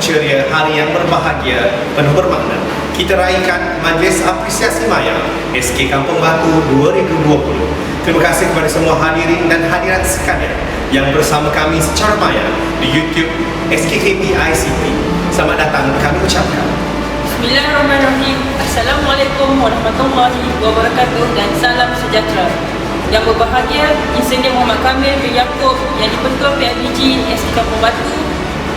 ceria, hari yang berbahagia, penuh bermakna. Kita raikan Majlis Apresiasi Maya SK Kampung Batu 2020. Terima kasih kepada semua hadirin dan hadirat sekalian yang bersama kami secara maya di YouTube SKKP ICT. Selamat datang kami ucapkan. Bismillahirrahmanirrahim. Assalamualaikum warahmatullahi wabarakatuh dan salam sejahtera. Yang berbahagia, Insinyur Muhammad Kamil bin Yaakob yang di-Pertua PIBG SK Kampung Batu,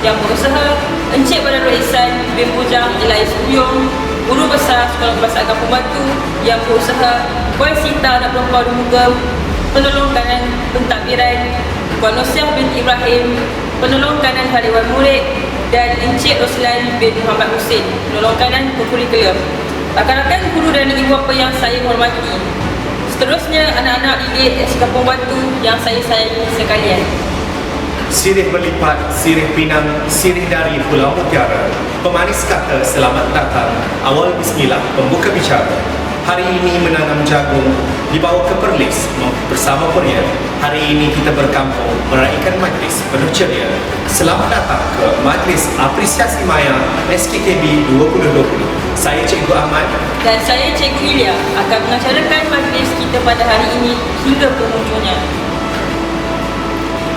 yang berusaha Encik Badarul Ihsan bin Bujang Ilai Suyong, Guru Besar Sekolah Bahasa Kampung Batu, yang berusaha Puan Sita dan Perempuan Muka, Penolong Kanan Pentadbiran Puan Nosiah bin Ibrahim, Penolong Kanan Hariwan Murid, dan Encik Roslan bin Muhammad Husin, Penolong Kanan Kurikulam. Rakan-rakan guru dan ibu bapa yang saya hormati, seterusnya anak-anak didik SK Kampung Batu yang saya sayangi sekalian. Sirih berlipat, sirih pinang, sirih dari Pulau Mutiara. Pemanis kata selamat datang, awal bismillah, pembuka bicara. Hari ini menanam jagung, dibawa ke Perlis bersama Korea. Hari ini kita berkampung meraihkan majlis penuh ceria. Selamat datang ke Majlis Apresiasi Maya SKKB 2020. Saya Cikgu Ahmad Dan saya Cikgu Ilya akan mengacarakan majlis kita pada hari ini hingga penghujungnya.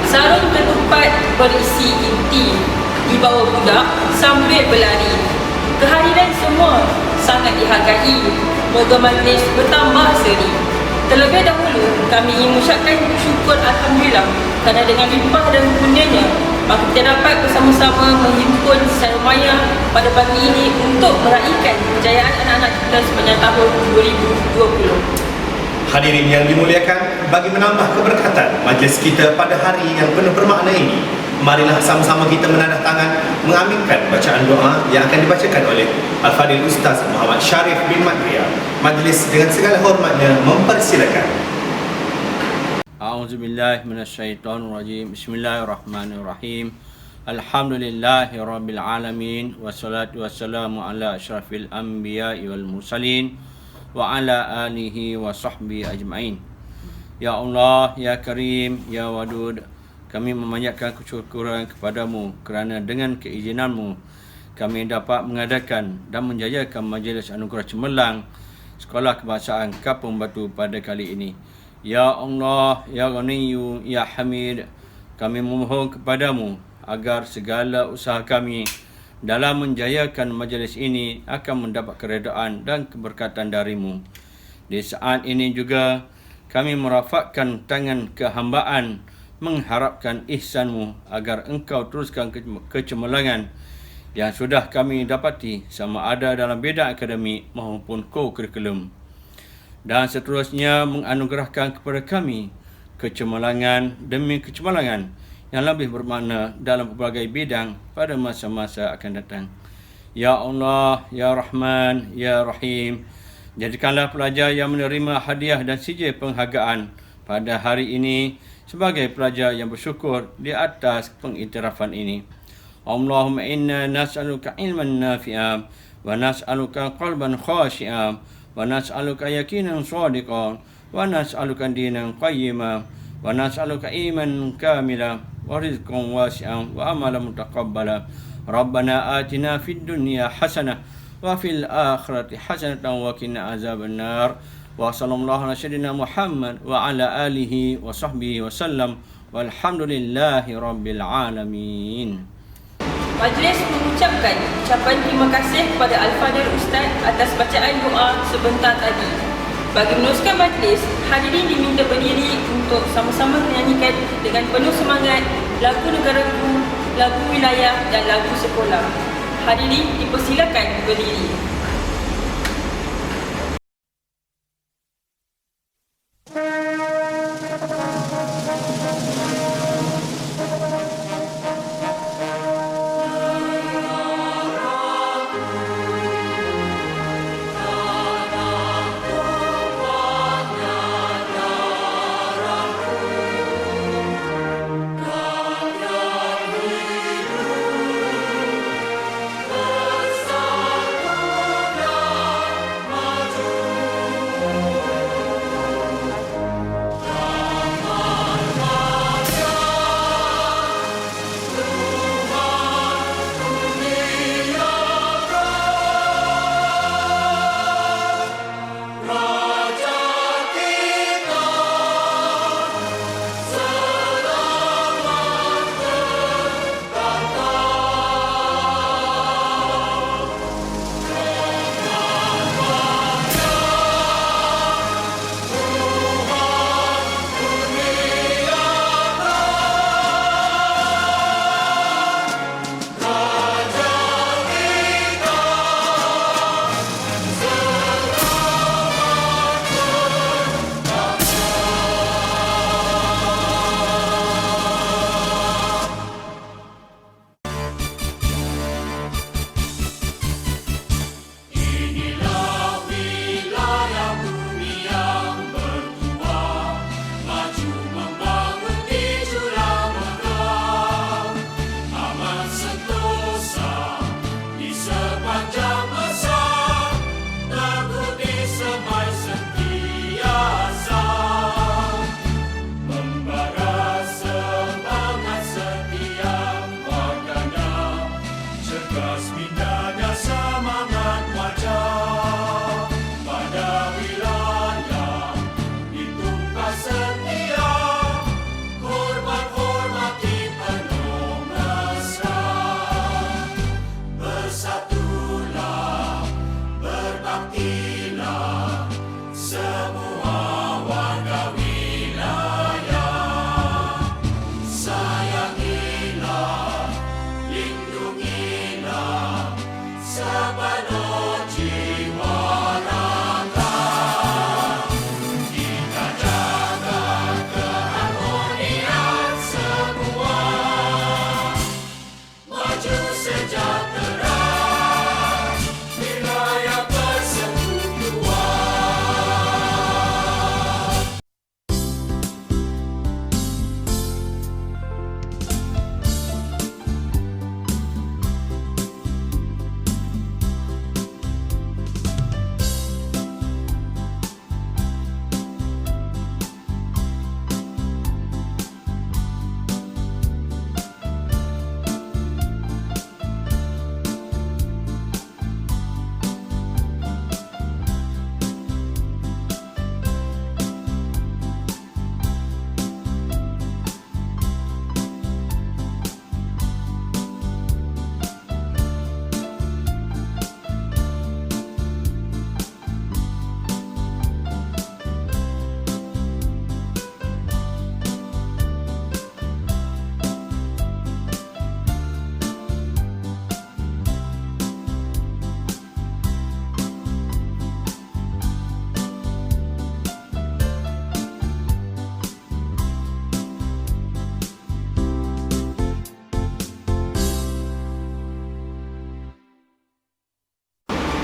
Sarung ketupat berisi inti, dibawa budak sambil berlari. Kehadiran semua sangat dihargai. Moga majlis bertambah seri. Terlebih dahulu, kami ingin mengucapkan syukur Alhamdulillah kerana dengan limpah dan kurnianya, maka kita dapat bersama-sama menghimpun secara maya pada pagi ini untuk meraihkan kejayaan anak-anak kita sepanjang tahun 2020. Hadirin yang dimuliakan, bagi menambah keberkatan majlis kita pada hari yang penuh bermakna ini, marilah sama-sama kita menandatangan mengaminkan bacaan doa yang akan dibacakan oleh Al-Fadhil Ustaz Muhammad Sharif bin Madria. Majlis dengan segala hormatnya mempersilakan. A'udzubillahi minasyaitonirrajim. Bismillahirrahmanirrahim. Alhamdulillahirabbil alamin wassalatu wassalamu ala asyrafil anbiya'i wal mursalin wa ala alihi wa sahbihi ajma'in. Ya Allah, Ya Karim, Ya Wadud, kami memanjatkan kesyukuran kepadamu kerana dengan keizinanmu kami dapat mengadakan dan menjayakan majlis anugerah cemerlang Sekolah Kebangsaan Kampung Batu pada kali ini. Ya Allah, Ya Ghaniyu, Ya Hamid, kami memohon kepadamu agar segala usaha kami dalam menjayakan majlis ini akan mendapat keredaan dan keberkatan darimu. Di saat ini juga kami merafakkan tangan kehambaan mengharapkan ihsanmu agar engkau teruskan kecemerlangan yang sudah kami dapati sama ada dalam bidang akademik maupun co-curriculum, dan seterusnya menganugerahkan kepada kami kecemerlangan demi kecemerlangan yang lebih bermakna dalam berbagai bidang pada masa-masa akan datang. Ya Allah, Ya Rahman, Ya Rahim, jadikanlah pelajar yang menerima hadiah dan sijil penghargaan pada hari ini sebagai pelajar yang bersyukur di atas pengiktirafan ini. Allahumma inna nas'aluka ilman nafi'a wa nas'aluka qalban khashi'a wa nas'aluka yakinan shadiqan wa nas'aluka dinan qayyima wa nas'aluka iman kamila wa rizqan wasi'an wa amalan mutaqabbala. Rabbana atina fid dunya hasanah wa fil akhirati hasanatan wa qina azaban nar. Wa sallallahu ala sayyidina Muhammad wa ala alihi wa sahbihi wa sallam walhamdulillahi rabbil alamin. Majlis mengucapkan ucapan terima kasih kepada Al-Fadhil Ustaz atas bacaan doa sebentar tadi. Bagi meneruskan majlis, hadirin diminta berdiri untuk sama-sama menyanyikan dengan penuh semangat lagu negaraku, lagu wilayah dan lagu sekolah. Hadirin dipersilakan berdiri.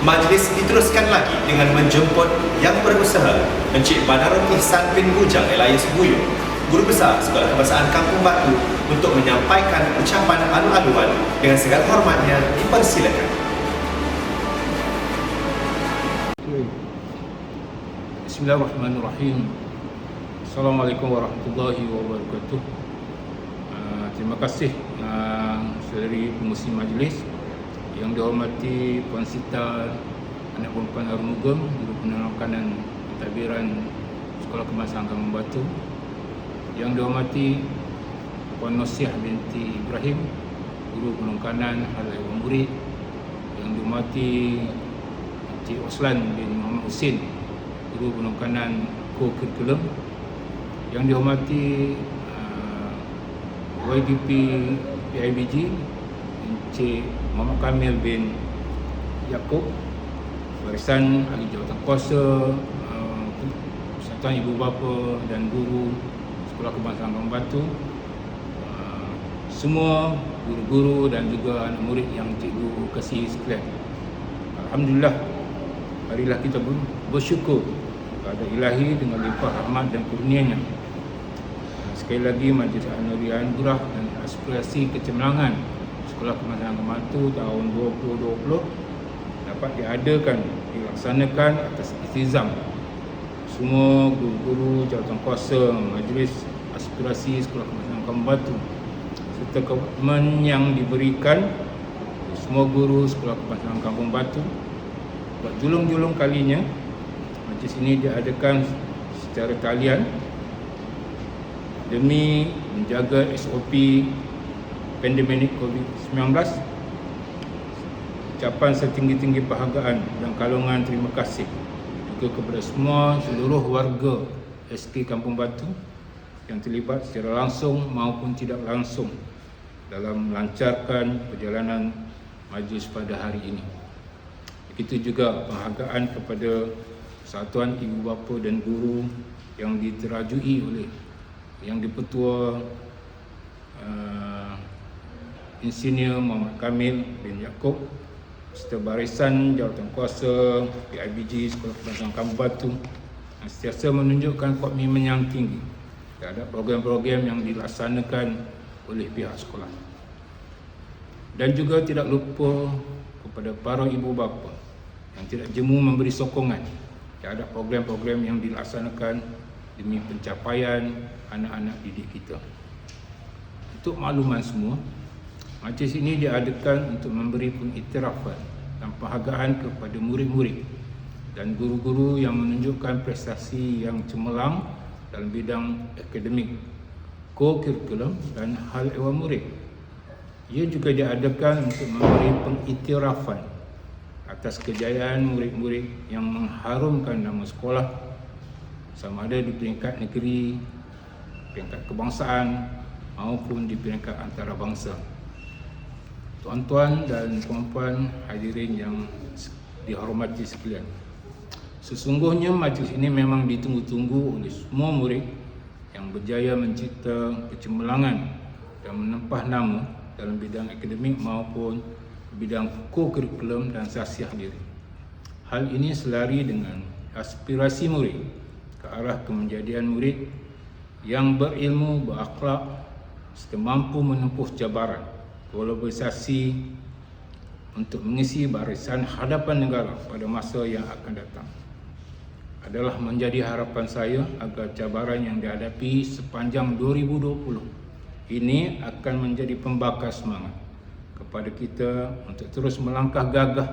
Majlis diteruskan lagi dengan menjemput yang berusaha Encik Badarul Ihsan bin Bujang Elias Buyung, Guru Besar Sekolah Kebangsaan Kampung Batu, untuk menyampaikan ucapan alu-aluan. Dengan segala hormatnya dipersilakan. Bismillahirrahmanirrahim. Assalamualaikum warahmatullahi wabarakatuh. Terima kasih saudari pengurusi majlis yang dihormati Puan Sita Anak Perempuan Arumugam, Guru Penerangkanan Pentadbiran Sekolah Kebangsaan Kampung Batu, yang dihormati Puan Nosiah binti Ibrahim, Guru Penerangkanan Hal Ehwal Murid, yang dihormati Encik Oslan bin Muhammad Husin, Guru Penerangkanan Co-Curriculum, yang dihormati YDP PIBG Encik Muhammad Kamil bin Yaakob, barisan ahli jawatan kuasa, persatuan ibu bapa dan guru Sekolah Kebangsaan Kampung Batu, semua guru-guru dan juga anak murid yang cikgu kasih sekalian. Alhamdulillah, marilah kita bersyukur kepada Ilahi dengan limpah rahmat dan kurnianya. Sekali lagi, Majlis An-Nuri Anugerah dan aspirasi kecemerlangan Sekolah Kebangsaan Kampung Batu tahun 2020 dapat diadakan, dilaksanakan atas iltizam semua guru-guru, jawatan kuasa, majlis aspirasi Sekolah Kebangsaan Kampung Batu, serta komitmen yang diberikan semua guru Sekolah Kebangsaan Kampung Batu. Berjulung-julung kalinya majlis ini diadakan secara talian demi menjaga SOP pandemik COVID-19. Ucapan setinggi-tinggi penghargaan dan kalungan terima kasih juga kepada semua seluruh warga SK Kampung Batu yang terlibat secara langsung maupun tidak langsung dalam melancarkan perjalanan majlis pada hari ini. Begitu juga penghargaan kepada Persatuan Ibu Bapa dan Guru yang diterajui oleh Yang di-Pertua Insinyur Muhammad Kamil bin Yaakob, serta barisan jawatan kuasa PIBG Sekolah Kebangsaan Kampung Batu yang sentiasa menunjukkan komitmen yang tinggi terhadap program-program yang dilaksanakan oleh pihak sekolah. Dan juga tidak lupa kepada para ibu bapa yang tidak jemu memberi sokongan terhadap program-program yang dilaksanakan demi pencapaian anak-anak didik kita. Untuk makluman semua, majlis ini diadakan untuk memberi pengiktirafan dan penghargaan kepada murid-murid dan guru-guru yang menunjukkan prestasi yang cemerlang dalam bidang akademik, co-curriculum dan hal ehwal murid. Ia juga diadakan untuk memberi pengiktirafan atas kejayaan murid-murid yang mengharumkan nama sekolah, sama ada di peringkat negeri, peringkat kebangsaan maupun di peringkat antarabangsa. Tuan-tuan dan puan-puan hadirin yang dihormati sekalian, sesungguhnya majlis ini memang ditunggu-tunggu oleh semua murid yang berjaya mencipta kecemerlangan dan menempah nama dalam bidang akademik maupun bidang co-curriculum dan sasiah diri. Hal ini selari dengan aspirasi murid ke arah kemenjadian murid yang berilmu, berakhlak, serta mampu menempuh cabaran globalisasi untuk mengisi barisan hadapan negara pada masa yang akan datang. Adalah menjadi harapan saya agar cabaran yang dihadapi sepanjang 2020 ini akan menjadi pembakar semangat kepada kita untuk terus melangkah gagah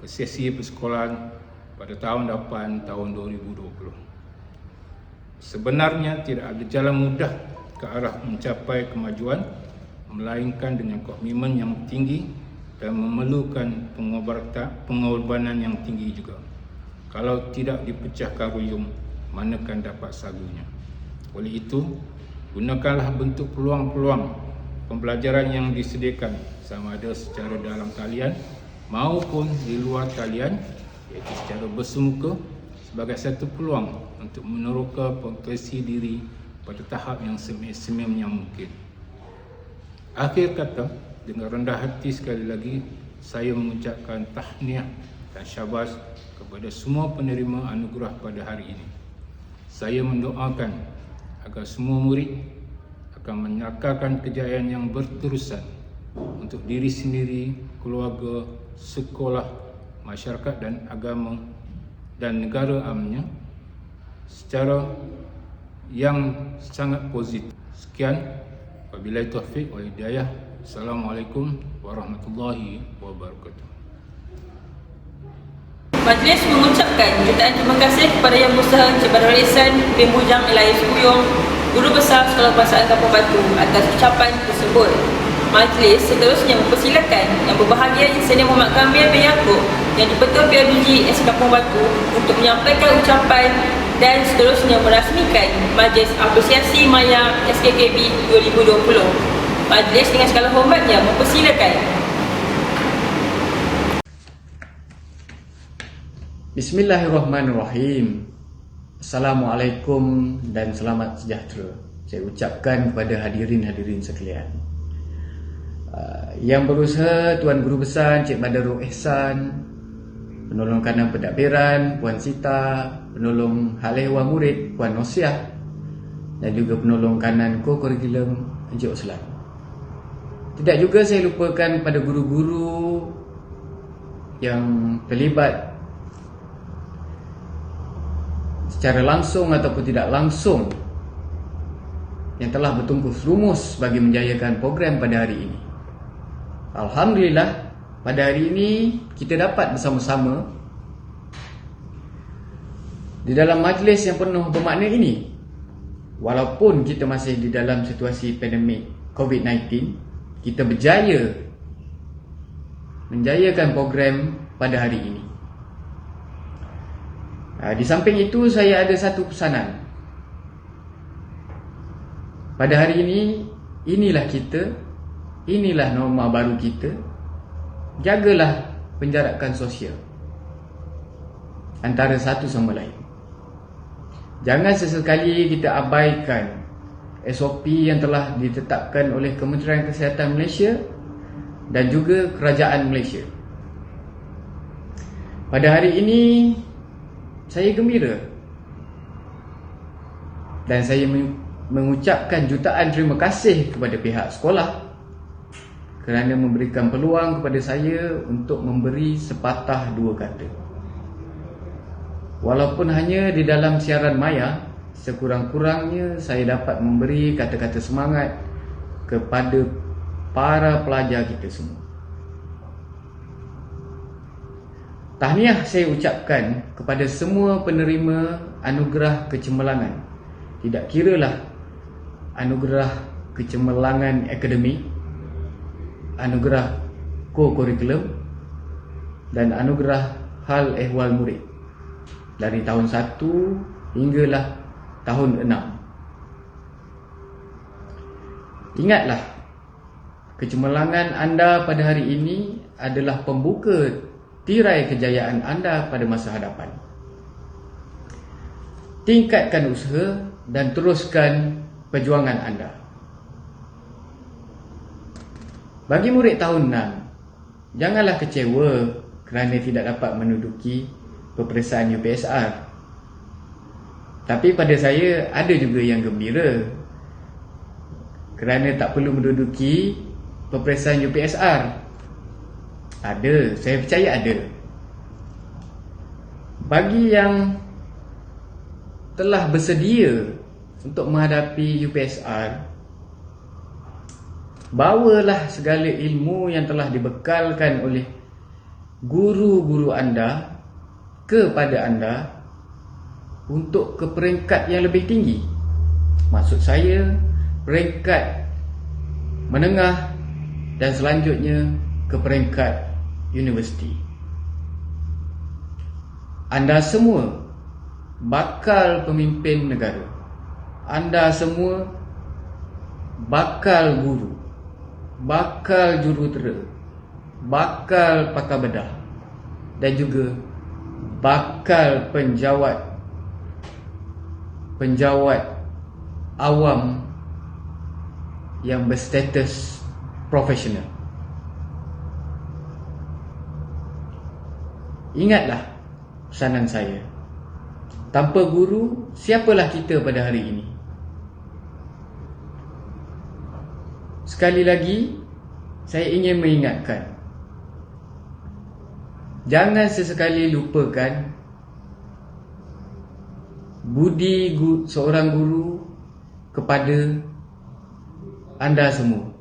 ke sesi persekolahan pada tahun depan, tahun 2020. Sebenarnya tidak ada jalan mudah ke arah mencapai kemajuan, melainkan dengan komitmen yang tinggi dan memerlukan pengorbanan yang tinggi juga. Kalau tidak dipecahkan ruyung, manakan dapat sagunya. Oleh itu, gunakanlah bentuk peluang-peluang pembelajaran yang disediakan, sama ada secara dalam talian maupun di luar talian, iaitu secara bersemuka, sebagai satu peluang untuk meneroka potensi diri pada tahap yang semaksimum yang mungkin. Akhir kata, dengan rendah hati sekali lagi, saya mengucapkan tahniah dan syabas kepada semua penerima anugerah pada hari ini. Saya mendoakan agar semua murid akan menyakarkan kejayaan yang berterusan untuk diri sendiri, keluarga, sekolah, masyarakat dan agama dan negara amnya secara yang sangat positif. Sekian, wabillahi taufiq wal hidayah. Assalamualaikum warahmatullahi wabarakatuh. Majlis mengucapkan jutaan terima kasih kepada Yang Bersah Encik Badarisan bin Bujang Elias Kuyong, Guru Besar Sekolah Bahasa Kampung Batu atas ucapan tersebut. Majlis seterusnya mempersilakan Yang Berbahagia Insinyur Muhammad Kamil bin Yaakob yang di-Pertua PIBG SK Kampung Batu untuk menyampaikan ucapan dan seterusnya merasmikan Majlis Apresiasi Maya SKKB 2020. Majlis dengan segala hormatnya mempersilakan Bismillahirrahmanirrahim. Assalamualaikum dan selamat sejahtera saya ucapkan kepada hadirin-hadirin sekalian. Yang Berusaha Tuan Guru Besar Encik Badarul Ihsan, Penolong Kanan Pentadbiran Puan Sita, Penolong Hal Ehwal Murid Puan Nosiah dan juga Penolong Kanan Co-Kurikulum Encik Oslan. Tidak juga saya lupakan pada guru-guru yang terlibat secara langsung ataupun tidak langsung yang telah bertungkus rumus bagi menjayakan program pada hari ini. Alhamdulillah, pada hari ini kita dapat bersama-sama di dalam majlis yang penuh bermakna ini. Walaupun kita masih di dalam situasi pandemik COVID-19, kita berjaya menjayakan program pada hari ini. Di samping itu, saya ada satu pesanan. Pada hari ini, inilah kita, inilah norma baru kita. Jagalah penjarakan sosial antara satu sama lain. Jangan sesekali kita abaikan SOP yang telah ditetapkan oleh Kementerian Kesihatan Malaysia dan juga Kerajaan Malaysia. Pada hari ini, saya gembira dan saya mengucapkan jutaan terima kasih kepada pihak sekolah kerana memberikan peluang kepada saya untuk memberi sepatah dua kata. Walaupun hanya di dalam siaran maya, sekurang-kurangnya saya dapat memberi kata-kata semangat kepada para pelajar kita semua. Tahniah saya ucapkan kepada semua penerima anugerah kecemerlangan. Tidak kiralah anugerah kecemerlangan akademik, anugerah co-curriculum dan anugerah hal ehwal murid dari tahun 1 hinggalah tahun 6. Ingatlah, kecemerlangan anda pada hari ini adalah pembuka tirai kejayaan anda pada masa hadapan. Tingkatkan usaha dan teruskan perjuangan anda. Bagi murid tahun 6, janganlah kecewa kerana tidak dapat menduduki peperiksaan UPSR. Tapi pada saya ada juga yang gembira kerana tak perlu menduduki peperiksaan UPSR. Ada, saya percaya ada. Bagi yang telah bersedia untuk menghadapi UPSR, bawalah segala ilmu yang telah dibekalkan oleh guru-guru anda kepada anda untuk ke peringkat yang lebih tinggi. Maksud saya, peringkat menengah dan selanjutnya ke peringkat universiti. Anda semua bakal pemimpin negara. Anda semua bakal guru, bakal jurutera, bakal pakar bedah dan juga bakal penjawat awam yang berstatus profesional. ingatlah pesanan saya. Tanpa guru, siapalah kita pada hari ini? Sekali lagi, saya ingin mengingatkan, jangan sesekali lupakan budi seorang guru kepada anda semua.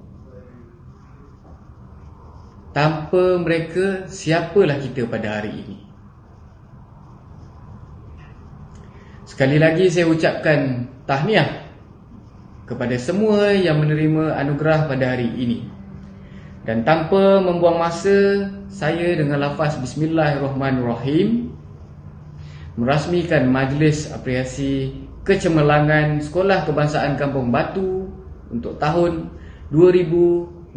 Tanpa mereka, siapalah kita pada hari ini? Sekali lagi saya ucapkan tahniah kepada semua yang menerima anugerah pada hari ini. Dan tanpa membuang masa, saya dengan lafaz Bismillahirrahmanirrahim merasmikan majlis apresiasi kecemerlangan Sekolah Kebangsaan Kampung Batu untuk tahun 2020.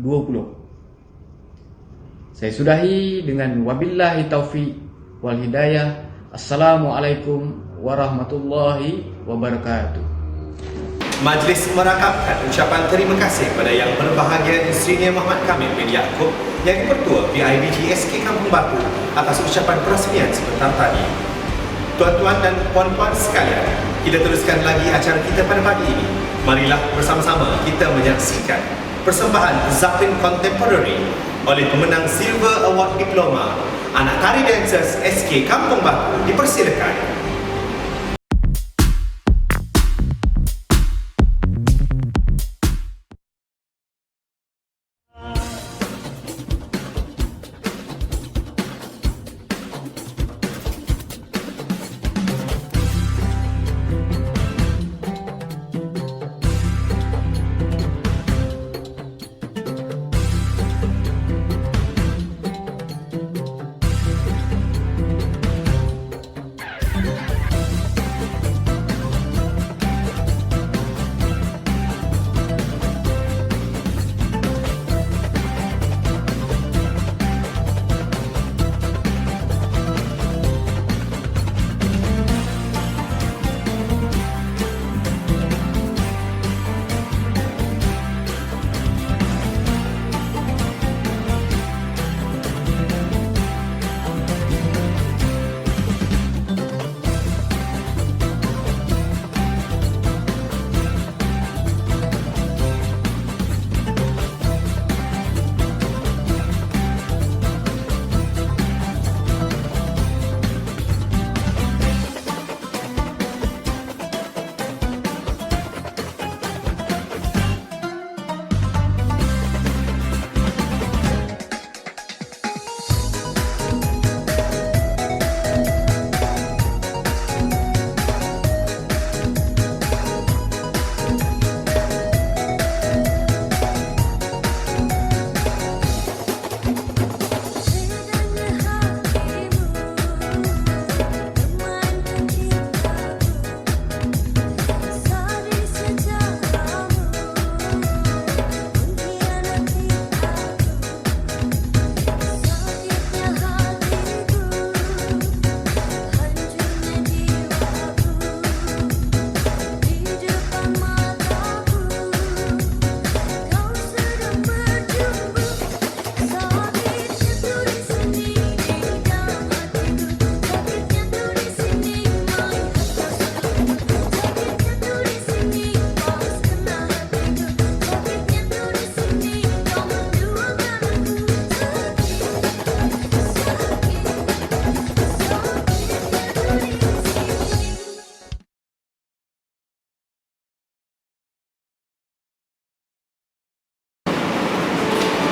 Saya sudahi dengan wabillahi taufiq wal hidayah. Assalamualaikum warahmatullahi wabarakatuh. Majlis merakapkan ucapan terima kasih kepada Yang Berbahagia Senior Muhammad Kamil bin Yaakob yang Ketua PIBG SK Kampung Batu atas ucapan perasmian sebentar tadi. Tuan-tuan dan puan-puan sekalian, kita teruskan lagi acara kita pada pagi ini. Marilah bersama-sama kita menyaksikan persembahan Zapin Contemporary oleh pemenang Silver Award Diploma Anak Tari Dancers SK Kampung Batu. Dipersilakan.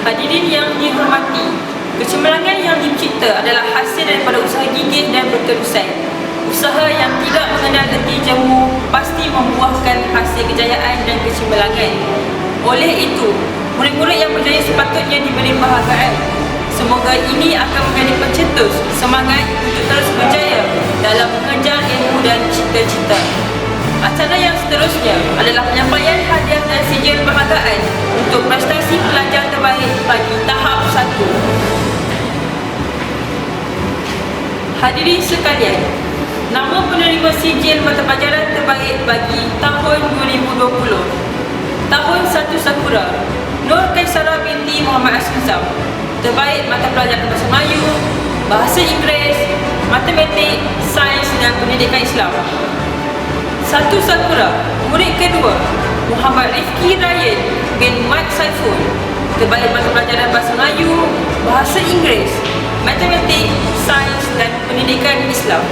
Hadirin yang dihormati, kecemerlangan yang dicipta adalah hasil daripada usaha gigih dan berterusan. Usaha yang tidak mengenal henti jemu pasti membuahkan hasil kejayaan dan kecemerlangan. Oleh itu, murid-murid yang berjaya sepatutnya diberi penghargaan. Semoga ini akan menjadi pencetus semangat untuk terus berjaya dalam mengejar ilmu dan cita-cita. Acara yang seterusnya adalah penyampaian hadiah dan sijil penghargaan untuk prestasi pelajar terbaik bagi tahap 1. Hadirin sekalian, nama penerima sijil mata pelajaran terbaik bagi tahun 2020. Tahun 1 Sakura, Nur Kaisara binti Muhammad Asmizam. Terbaik mata pelajaran Bahasa Melayu, Bahasa Inggeris, matematik, sains dan pendidikan Islam. Satu Sakura, murid kedua, Muhammad Rifki Ryan bin Mat Saiful, terbaik mata pelajaran bahasa Melayu, bahasa Inggeris, matematik, sains dan pendidikan Islam.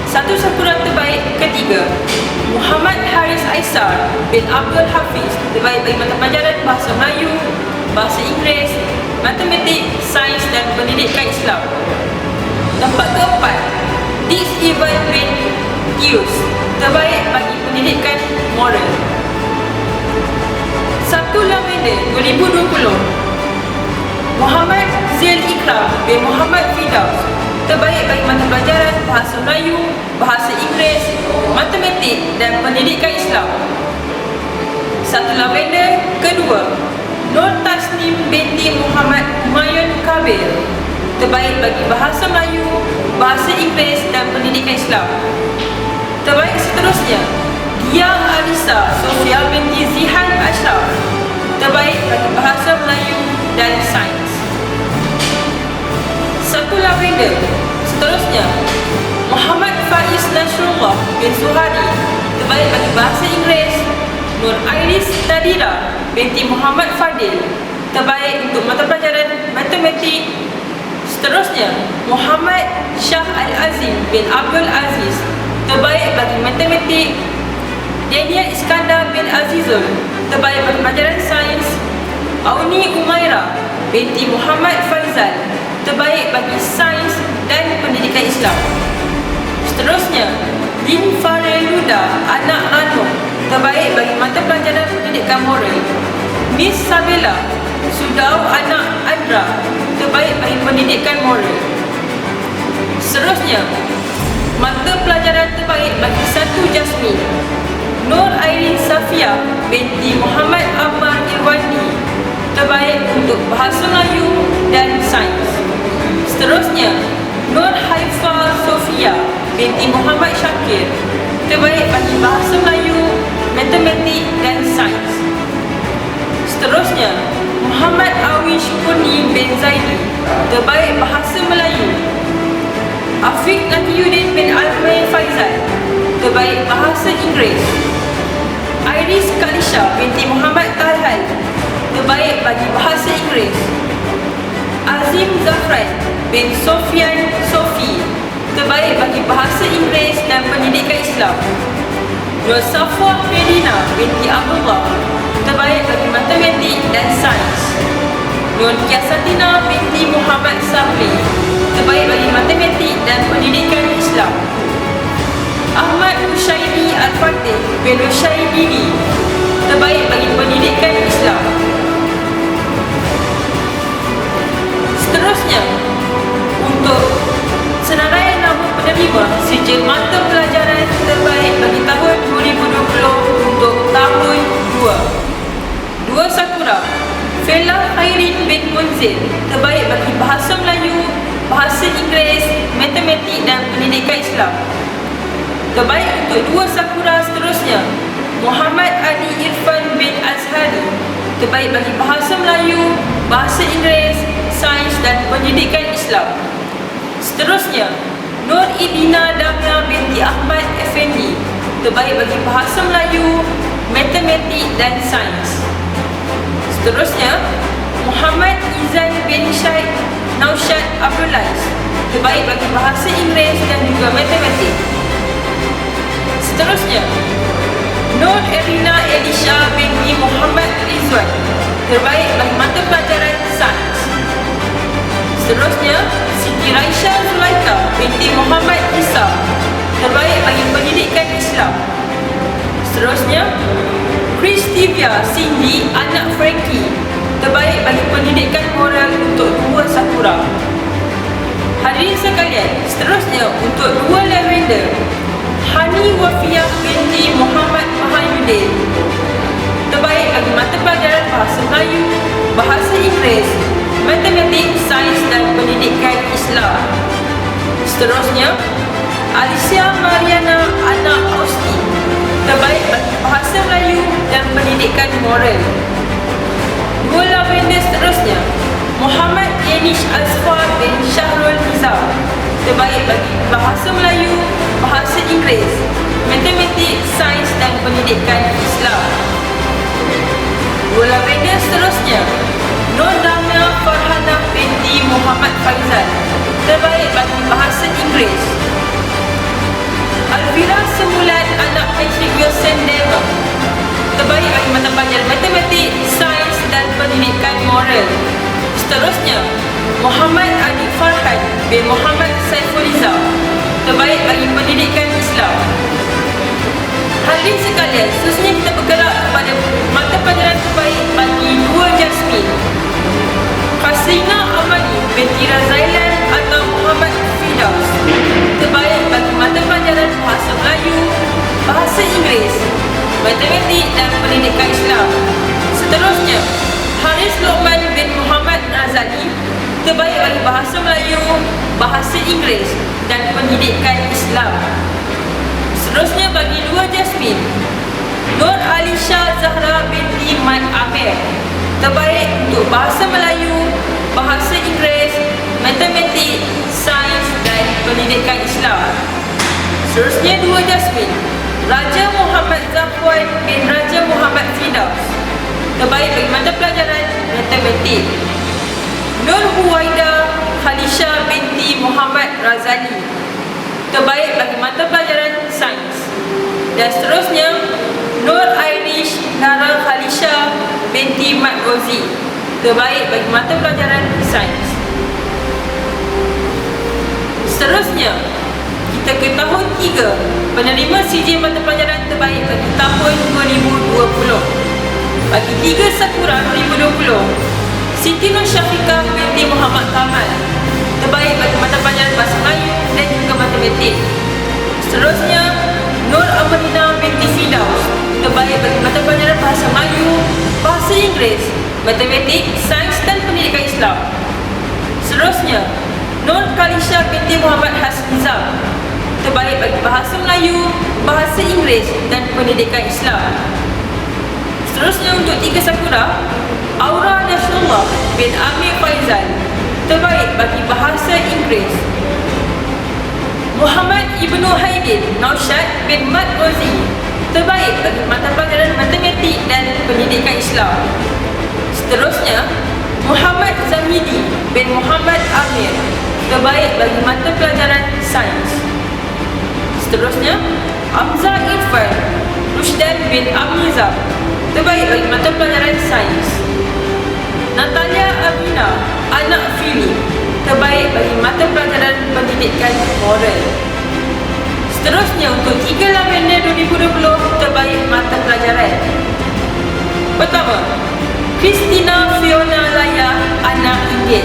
Satu Sakura terbaik ketiga, Muhammad Haris Aisar bin Abdul Hafiz, terbaik bagi mata pelajaran bahasa Melayu, bahasa Inggeris, matematik, sains dan pendidikan Islam. Tempat keempat, Dix Ivan bin Tius, terbaik bagi pendidikan moral. Sabtu Lavender 2020, Muhammad Zil Ikram bin Muhammad Fidaus, terbaik bagi mata pelajaran bahasa Melayu, bahasa Inggeris, matematik dan pendidikan Islam. Satu Lavender kedua, Nur Tasnim binti Muhammad Humayun Kabir, terbaik bagi bahasa Melayu, bahasa Inggeris dan pendidikan Islam. Terbaik seterusnya, Dia Alisa Sofia binti Zihan Ashraf, terbaik bagi bahasa Melayu dan sains. Satu Lavender seterusnya, Muhammad Faiz Nasrullah bin Suhadi, terbaik bagi bahasa Inggeris. Nur Iris Nadira binti Muhammad Fadil, terbaik untuk mata pelajaran matematik. Seterusnya, Muhammad Shah Al-Azim bin Abdul Aziz, terbaik bagi matematik. Dania Iskandar bin Azizul, terbaik bagi pelajaran sains. Auni Umaira binti Muhammad Faizal, terbaik bagi sains dan pendidikan Islam. Seterusnya, Din Farel Luda anak Rano, terbaik bagi mata pelajaran pendidikan moral. Miss Sabela Sudau anak Andra, terbaik bagi pendidikan moral. Seterusnya, mata pelajaran terbaik bagi satu Jasmine, Nur Airin Safia binti Muhammad Ammar Irwandi, terbaik untuk bahasa Melayu dan sains. Seterusnya, Nur Haifa Sofia binti Muhammad Syakir, terbaik bagi bahasa Melayu, matematik dan sains. Seterusnya, Muhammad Awi Syukuni bin Zaidi, terbaik bahasa Melayu. Afiq Nakiyuddin bin Almay Faizal, terbaik bahasa Inggeris. Iris Kalisha binti Muhammad Talhal, terbaik bagi bahasa Inggeris. Azim Zafran bin Sofian Sofi, terbaik bagi bahasa Inggeris dan pendidikan Islam. Nur Safwa Medina binti Abdullah, terbaik bagi matematik dan sains. Nur Kiasatina binti Muhammad Sabri, terbaik bagi matematik dan pendidikan Islam. Ahmad Hushaini Al-Fatih bin Hushaini, terbaik bagi pendidikan Islam. Seterusnya, untuk senarai nama penerima sijil mata pelajaran terbaik bagi tahun 2020 untuk tahun 2 Sakura, Fela Khairin bin Munzir, terbaik bagi bahasa Melayu, bahasa Inggeris, matematik dan pendidikan Islam. Terbaik untuk 2 Sakura seterusnya, Muhammad Ali Irfan bin Azhari, terbaik bagi bahasa Melayu, bahasa Inggeris, sains dan pendidikan Islam. Seterusnya, Nur Idina Damia binti Ahmad Effendi, terbaik bagi bahasa Melayu, matematik dan sains. Seterusnya, Muhammad Izan bin Syed Naushad Abdulais, terbaik bagi bahasa Inggeris dan juga matematik. Seterusnya, Nur Erina Elisha binti Muhammad Rizwan, terbaik bagi mata pelajaran sains. Seterusnya, Siti Raisha Zulaika binti Muhammad Isa, terbaik bagi pendidikan Islam. Seterusnya, Christivia Cindy anak Frankie, terbaik bagi pendidikan moral untuk 2 Sakura. Hadirin sekalian, seterusnya untuk 2 Lavender, Hani Wafiah binti Muhammad Mahayuddin, terbaik bagi mata pelajaran bahasa Melayu, bahasa Inggeris, matematik, sains dan pendidikan Islam. Seterusnya, Alicia Mariana anak Austi, terbaik bagi bahasa Melayu dan pendidikan moral. 2 Lavender seterusnya, Muhammad Yenish Azfar bin Syahrul Nizam, terbaik bagi bahasa Melayu, bahasa Inggeris, matematik, sains dan pendidikan Islam. Dua lavender seterusnya, Nur Damia Farhana binti Muhammad Faizal, terbaik bagi bahasa Inggeris. Alvira Semulat anak Patrick Wilson Deva, terbaik bagi mata pelajaran matematik, sains dan pendidikan moral. Seterusnya, Muhammad Adi Farhan bin Muhammad Saifuliza, terbaik bagi pendidikan Islam. Hadirin sekalian, seterusnya kita bergerak kepada mata pelajaran terbaik bagi dua Jasmin. Kasrina Amani binti Razailan atau Muhammad Firdaus, terbaik bagi mata pelajaran bahasa Melayu, bahasa Inggeris, matematik dan pendidikan Islam. Seterusnya, Haris Luqman bin Muhammad Razali, terbaik bagi bahasa Melayu, bahasa Inggeris dan pendidikan Islam. Seterusnya bagi dua Jasmin, Nur Alisha Zahra binti Mat Amir, terbaik untuk bahasa Melayu, bahasa Inggeris, matematik, sains dan pendidikan Islam. Seterusnya dua Jasmin, Raja Muhammad Zafwan bin Raja Muhammad Firdaus, terbaik bagi mata pelajaran matematik. Nur Huwaida Khalisha binti Muhammad Razali, terbaik bagi mata pelajaran sains. Dan seterusnya Nur Irish Nara Khalisha binti Mat Rozi, terbaik bagi mata pelajaran sains. Seterusnya, kita ke tahun 3, penerima CJ mata pelajaran terbaik bagi tahun 2020. Bagi 3 Sakura 2020, Siti Nur Syafiqah binti Muhammad Kamal, terbaik bagi mata pelajaran bahasa Melayu dan juga matematik. Seterusnya, Nur Amarina binti Firdaus, terbaik bagi mata pelajaran bahasa Melayu, bahasa Inggeris, matematik, sains dan pendidikan Islam. Seterusnya, Nur Kalisha binti Muhammad Hasnizam, terbaik bagi bahasa Melayu, bahasa Inggeris dan pendidikan Islam. Seterusnya untuk 3 Sakura, Aura Nasrullah bin Amir Faizal, terbaik bagi bahasa Inggeris. Muhammad Ibnu Haidin Naushad bin Mat Rozi, terbaik bagi mata pelajaran matematik dan pendidikan Islam. Seterusnya, Muhammad Zamidi bin Muhammad Amir, terbaik bagi mata pelajaran sains. Seterusnya, Hamzah Irfan Rushdan bin Amizah, terbaik bagi mata pelajaran sains. Natalia Abina anak Fili, terbaik bagi mata pelajaran pendidikan moral. Seterusnya untuk 3 Lavender 2020, terbaik mata pelajaran. Pertama, Christina Fiona Laya anak Inggit,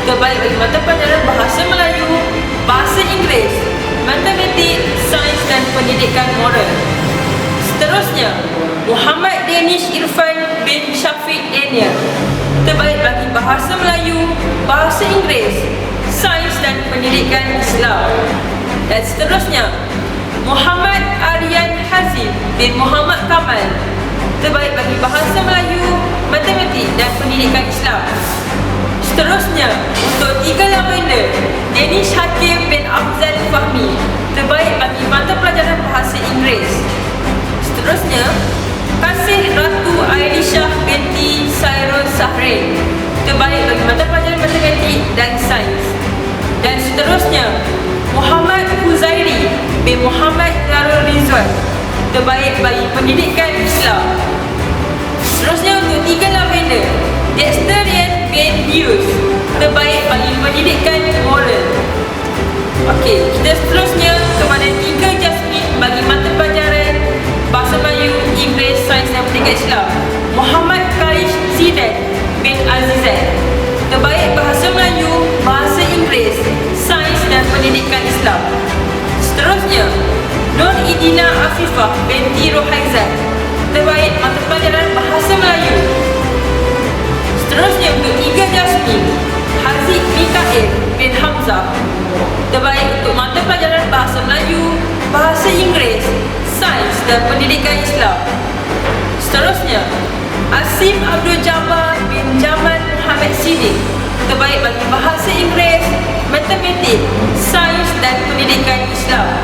terbaik bagi mata pelajaran bahasa Melayu, bahasa Inggeris, matematik, sains dan pendidikan moral. Seterusnya, Muhammad Danish Irfan bin Syafiq Daniel, terbaik bagi bahasa Melayu, bahasa Inggeris, sains dan pendidikan Islam. Dan seterusnya, Muhammad Aryan Hazim bin Muhammad Kamal, terbaik bagi bahasa Melayu, matematik dan pendidikan Islam. Seterusnya, untuk 3 Lavender, Danish Hakim bin Afzal Fahmi, terbaik bagi mata pelajaran bahasa Inggeris. Seterusnya, Kasih Ratu Aisyah binti Sairul Sahrin, terbaik bagi mata pelajaran matematik dan sains. Dan seterusnya, Muhammad Huzairi bin Muhammad Darul Rizwan, terbaik bagi pendidikan Islam. Seterusnya untuk 3 Lavender, Dexterian bin Dius, terbaik bagi pendidikan moral. Okey, kita seterusnya kepada 3 Jasmin bagi mata pelajaran bahasa Melayu, Inggeris, sains dan pendidikan Islam. Muhammad Kaish Zidan bin Azizan, terbaik bahasa Melayu, bahasa Inggeris, sains dan pendidikan Islam. Seterusnya, Nur Idina Afifah binti Rohaizat, terbaik mata pelajaran bahasa Melayu. Seterusnya untuk 3 Jasmin, Haziq Mikael bin Hamzah, terbaik untuk mata pelajaran bahasa Melayu, bahasa Inggeris, sains dan pendidikan Islam. Seterusnya, Asim Abdul Jabbar bin Jamal Muhammad Siddiq, terbaik bagi bahasa Inggeris, Matematik, Sains dan Pendidikan Islam.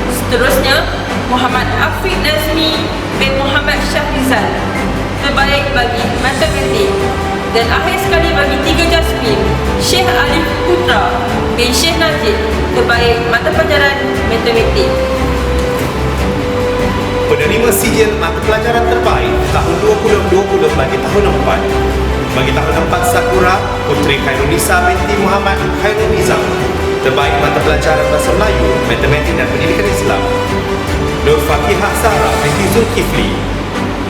Seterusnya, Muhammad Afiq Nazmi bin Muhammad Syahrizal, terbaik bagi matematik. Dan akhir sekali bagi 3 Jasmin, Syekh Alif Putra bin Syekh Najib, terbaik mata pelajaran matematik. Penerima sijil mata pelajaran terbaik tahun 2020 bagi tahun 4. Bagi tahun 4, Sakura Putri Khairunisa binti Muhammad Khairul Nizam, terbaik mata pelajaran bahasa Melayu, matematik dan pendidikan Islam. Nur Fatihah Zahra binti Zulkifli,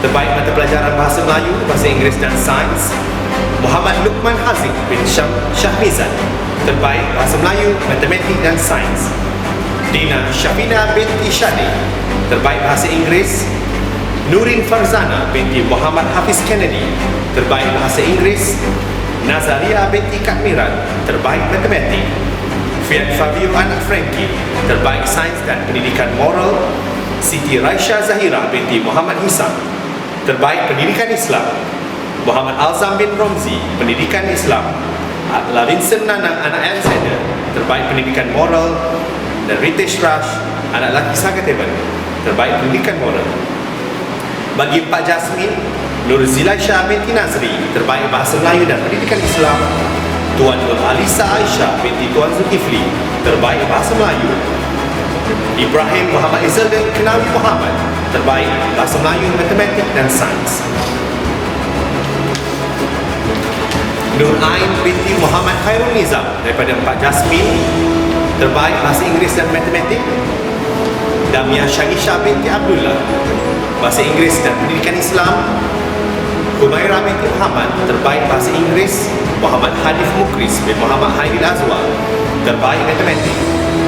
terbaik mata pelajaran bahasa Melayu, bahasa Inggeris dan sains. Muhammad Luqman Haziq bin Syahmizan, terbaik bahasa Melayu, matematik dan sains. Dina Syafina binti Syadi, terbaik bahasa Inggeris. Nurin Farzana binti Muhammad Hafiz Kennedy, terbaik bahasa Inggeris. Nazaria binti Katmiran, terbaik matematik. Fiat Fabio anak Frankie, terbaik sains dan pendidikan moral. Siti Raisha Zahira binti Muhammad Hisam, terbaik pendidikan Islam. Muhammad Alzam bin Romzi, pendidikan Islam. Lavinson Nanang anak Alexander, terbaik pendidikan moral. Dan Ritesh Raj, anak lelaki Sagateban, terbaik pendidikan moral. Bagi 4 Jasmin, Nur Zilaisha binti Nazri, terbaik bahasa Melayu dan pendidikan Islam. Tuan Nur Alisa Aisyah binti Tuan Zulkifli, terbaik bahasa Melayu. Ibrahim Muhammad Izzaldin Kenawi Muhammad, terbaik bahasa Melayu, matematik dan sains. Nur Ain binti Muhammad Khairul Nizam daripada 4 Jasmin, terbaik bahasa Inggeris dan matematik. Damia Syagisha binti Abdullah, bahasa Inggeris dan pendidikan Islam. Humaira binti Muhammad, terbaik bahasa Inggeris. Muhammad Hanif Mukris bin Muhammad Haidil Azwar, terbaik matematik.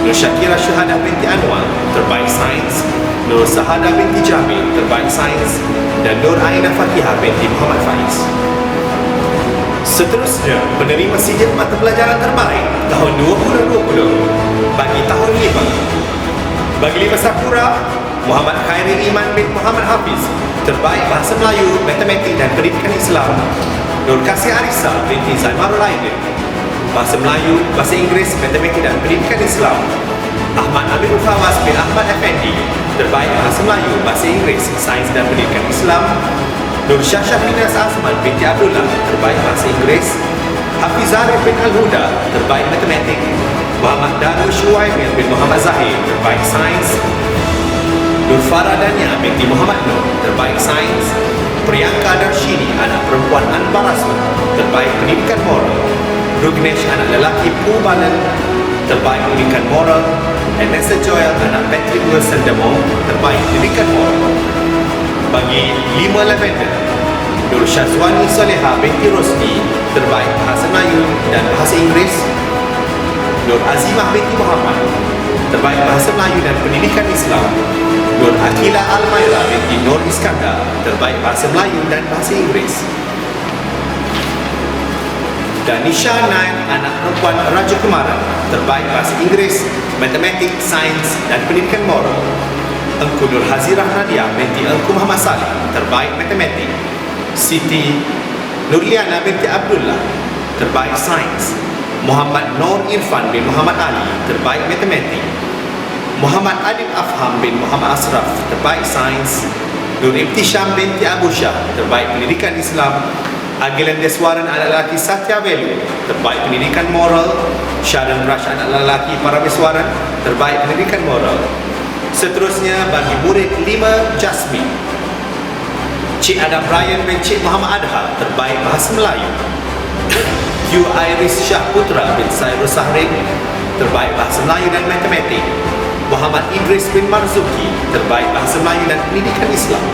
Nur Syakira Syuhada binti Anwar, terbaik sains. Nur Sahada binti Jamil, terbaik sains. Dan Nur Aina Fakihah binti Muhammad Faiz. Seterusnya, penerima sijil mata pelajaran terbaik tahun 2020 bagi tahun 5. Bagi 5 Sakura, Muhammad Khairil Iman bin Muhammad Hafiz, terbaik bahasa Melayu, matematik dan pendidikan Islam. Nur Kasih Arisa binti Zaimarul Aidin, bahasa Melayu, bahasa Inggeris, matematik dan pendidikan Islam. Ahmad Amirul Fawaz bin Ahmad Effendi, terbaik bahasa Melayu, bahasa Inggeris, sains dan pendidikan Islam. Nur Syah Finas Azman binti Abdullah, terbaik bahasa Inggeris. Hafiz Arif bin Al-Huda, terbaik matematik. Muhammad Darush Waimil bin Muhammad Zahir, terbaik sains. Nur Faradania binti Muhammad Nur, terbaik sains. Priyanka Darshini, anak perempuan Anwar Rasul, terbaik pendidikan moral. Rugnesh, anak lelaki Pubalan, terbaik pendidikan moral. Nessa Joel, anak Patrick Wilson Demo, terbaik pendidikan moral. Bagi 5 Lavender, Nur Syazwani Soleha binti Rosni, terbaik bahasa Melayu dan bahasa Inggeris. Nur Azimah binti Muhammad, terbaik bahasa Melayu dan pendidikan Islam. Nur Akila Almaira binti Nur Iskandar, terbaik bahasa Melayu dan bahasa Inggeris. Dan Nisha Naik, anak perempuan Raja Kumaran, terbaik bahasa Inggeris, matematik, sains dan pendidikan moral. Engku Nur Hazirah Nadia binti Engku Muhammad Salih, terbaik matematik. Siti Nurliana binti Abdullah, terbaik sains. Muhammad Nur Irfan bin Muhammad Ali, terbaik matematik. Muhammad Adib Afham bin Muhammad Asraf, terbaik sains. Nur Ibtisham binti Abu Shah, terbaik pendidikan Islam. Agilan Deswaran, anak lelaki Satya Velu, terbaik pendidikan moral. Sharon Rush, anak lelaki Parameswaran, terbaik pendidikan moral. Seterusnya bagi murid 5 Jasmine, Cik Adam Ryan bin Cik Muhammad Adha, terbaik bahasa Melayu. Q. Iris Shah Putra bin Sairus Sahrin, terbaik bahasa Melayu dan matematik. Muhammad Idris bin Marzuki, terbaik bahasa Melayu dan pendidikan Islam.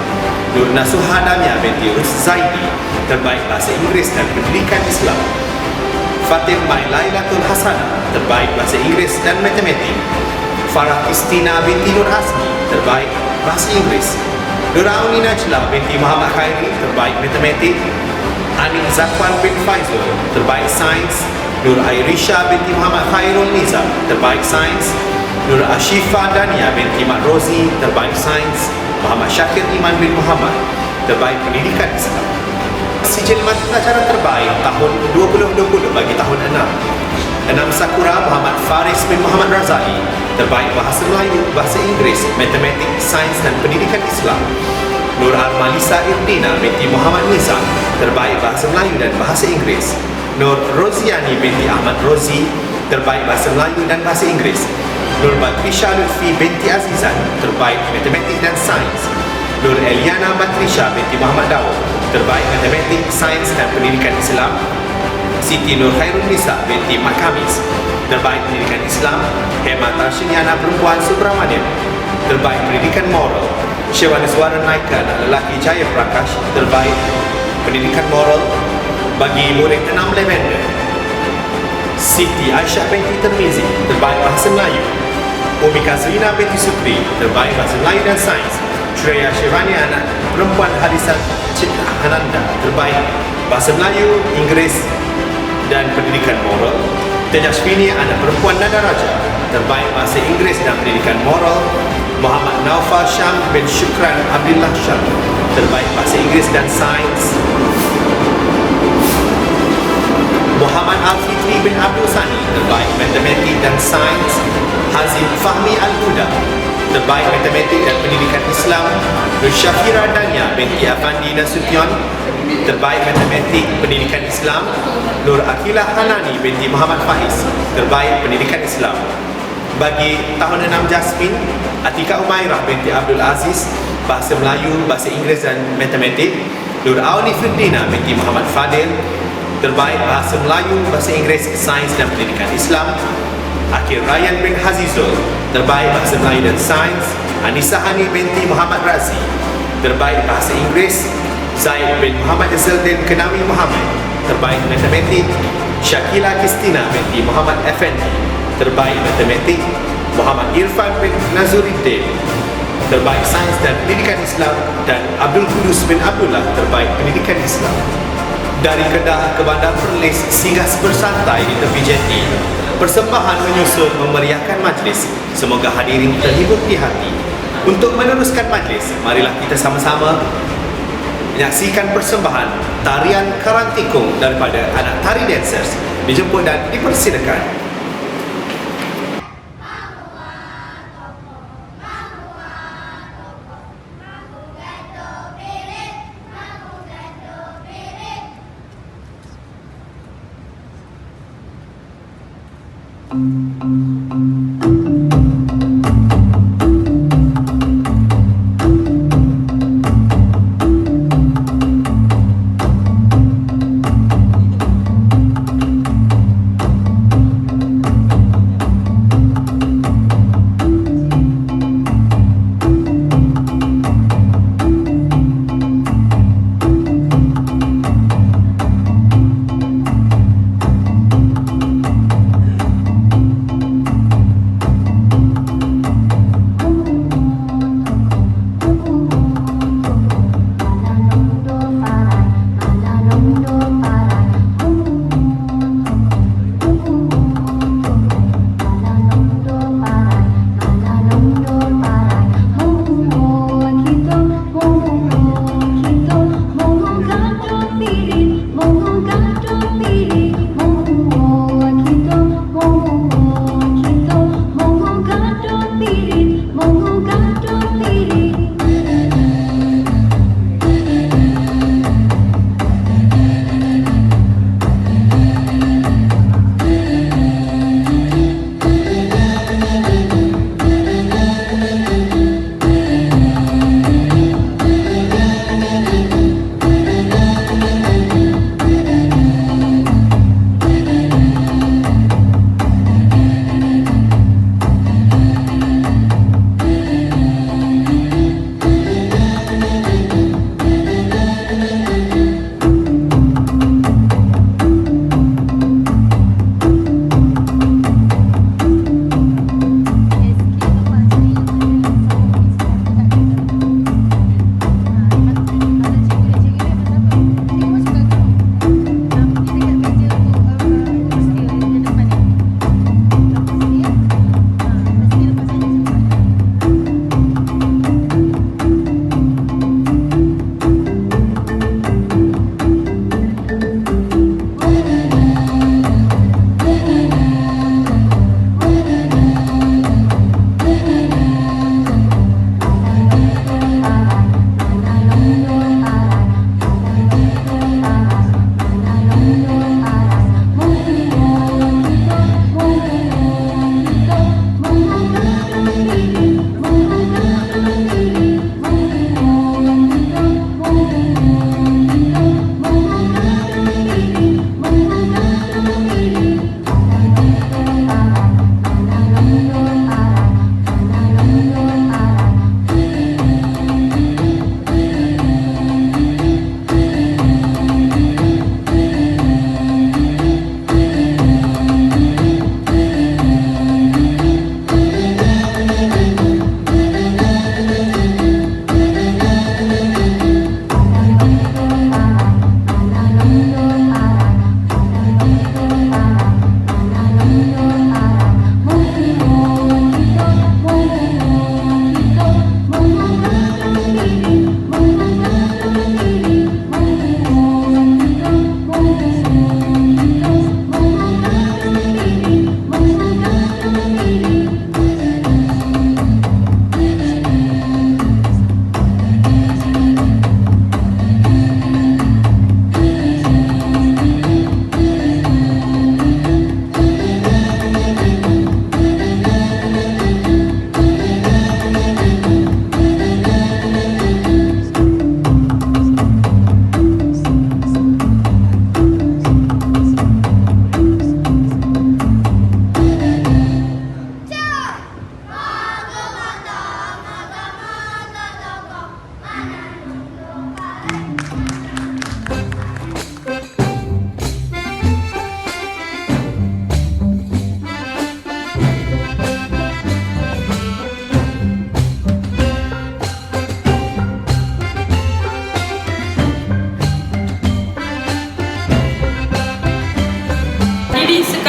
Nur Nasuha Damia binti Rus Zaidi, terbaik bahasa Inggris dan pendidikan Islam. Fatim Mai Lailatul Hasanah, terbaik bahasa Inggris dan matematik. Farah Istina binti Nur Asmi, terbaik bahasa Inggris. Nur Auni Najlah binti Muhammad Khairi, terbaik matematik. Anik Zakwan bin Faizul, terbaik sains. Nur Airisha binti Muhammad Khairul Nizam, terbaik sains. Nur Ashifa Dania binti Mat Rozi, terbaik sains. Muhammad Syakir Iman bin Muhammad, terbaik pendidikan Islam. Sijil mata pelajaran terbaik tahun 2020 bagi tahun 6. Enam Sakura Muhammad Faris bin Muhammad Razali, terbaik bahasa Melayu, bahasa Inggeris, matematik, sains dan pendidikan Islam. Nur Armalisa Irdina binti Muhammad Nizam, terbaik bahasa Melayu dan bahasa Inggeris. Nur Roziani binti Ahmad Rozi, terbaik bahasa Melayu dan bahasa Inggeris. Nur Batrisha Lutfi binti Azizan, terbaik matematik dan sains. Nur Eliana Batrisha binti Muhammad Daud, terbaik matematik, sains dan pendidikan Islam. Siti Nur Khairun Nisa binti Mat Khamis, terbaik pendidikan Islam. Hema Tarshinyana Perempuan Subramanian, terbaik pendidikan moral. Syewaniswaran Naika anak lelaki Jaya Prakash, terbaik pendidikan moral bagi murid 6 Lavender. Siti Aisyah binti Termizi, terbaik bahasa Melayu. Umi Kazrina binti Supri, terbaik bahasa Melayu dan sains. Shreya Shivani anak perempuan Hadisat Cipta Hananda, terbaik bahasa Melayu, Inggeris dan pendidikan moral. Tejaswini anak perempuan Nada Raja, terbaik bahasa Inggeris dan pendidikan moral. Muhammad Naufal Syam bin Syukran Abdullah Syam, terbaik bahasa Inggeris dan sains. Muhammad Al-Fitri bin Abdul Sani, terbaik matematik dan sains. Hazim Fahmi Al-Huda, terbaik matematik dan pendidikan Islam. Nur Syafira Dania binti Afandi Nasution, terbaik matematik pendidikan Islam. Nur Akilah Hanani binti Muhammad Faiz, terbaik pendidikan Islam. Bagi tahun 6 Jasmin, Atika Umairah binti Abdul Aziz, bahasa Melayu, bahasa Inggeris dan matematik. Nur Auni Firdina binti Muhammad Fadil, terbaik bahasa Melayu, bahasa Inggeris, sains dan pendidikan Islam. Akil Ryan bin Hazizul, terbaik bahasa Melayu dan sains. Anissa Hani binti Muhammad Razi, terbaik bahasa Inggeris. Zaid bin Muhammad Izzuddin Kenawi Muhammad, terbaik matematik. Syakila Kristina binti Muhammad Effendi, terbaik matematik. Muhammad Irfan bin Nazuruddin, terbaik sains dan pendidikan Islam. Dan Abdul Kudus bin Abdullah, terbaik pendidikan Islam. Dari Kedah ke Bandar Perlis singgah bersantai di tepi jeti. Persembahan menyusul memeriahkan majlis. Semoga hadirin terhibur di hati. Untuk meneruskan majlis, marilah kita sama-sama menyaksikan persembahan tarian Karantikung daripada anak tari dancers. Dijemput dan dipersilakan.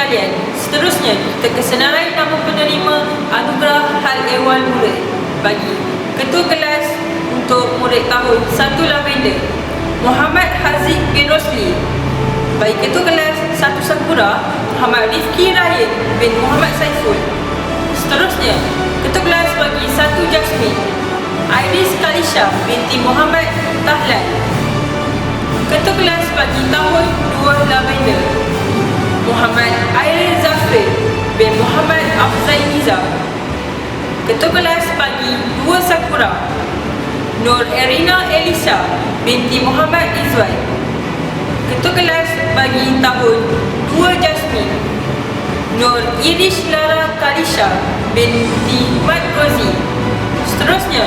sekalian, seterusnya kita ke senarai nama penerima anugerah Hal Ehwal Murid bagi Ketua Kelas untuk murid tahun 1 Lavender, Muhammad Haziq bin Rosli. Bagi Ketua Kelas 1 Sakura, Muhammad Rifki Ryan bin Muhammad Saiful. Seterusnya, Ketua Kelas bagi 1 Jasmine, Iris Kalisha binti Muhammad Tahlan. Ketua Kelas bagi tahun 2 Lavender, Muhammad Air Zafir bin Muhammad Afzai Nizam. Ketua Kelas bagi 2 Sakura, Nur Erina Elisa binti Muhammad Izwan. Ketua Kelas bagi tahun 2 Jasmine, Nur Irish Lara Kalisha binti Mat Rozi. Seterusnya,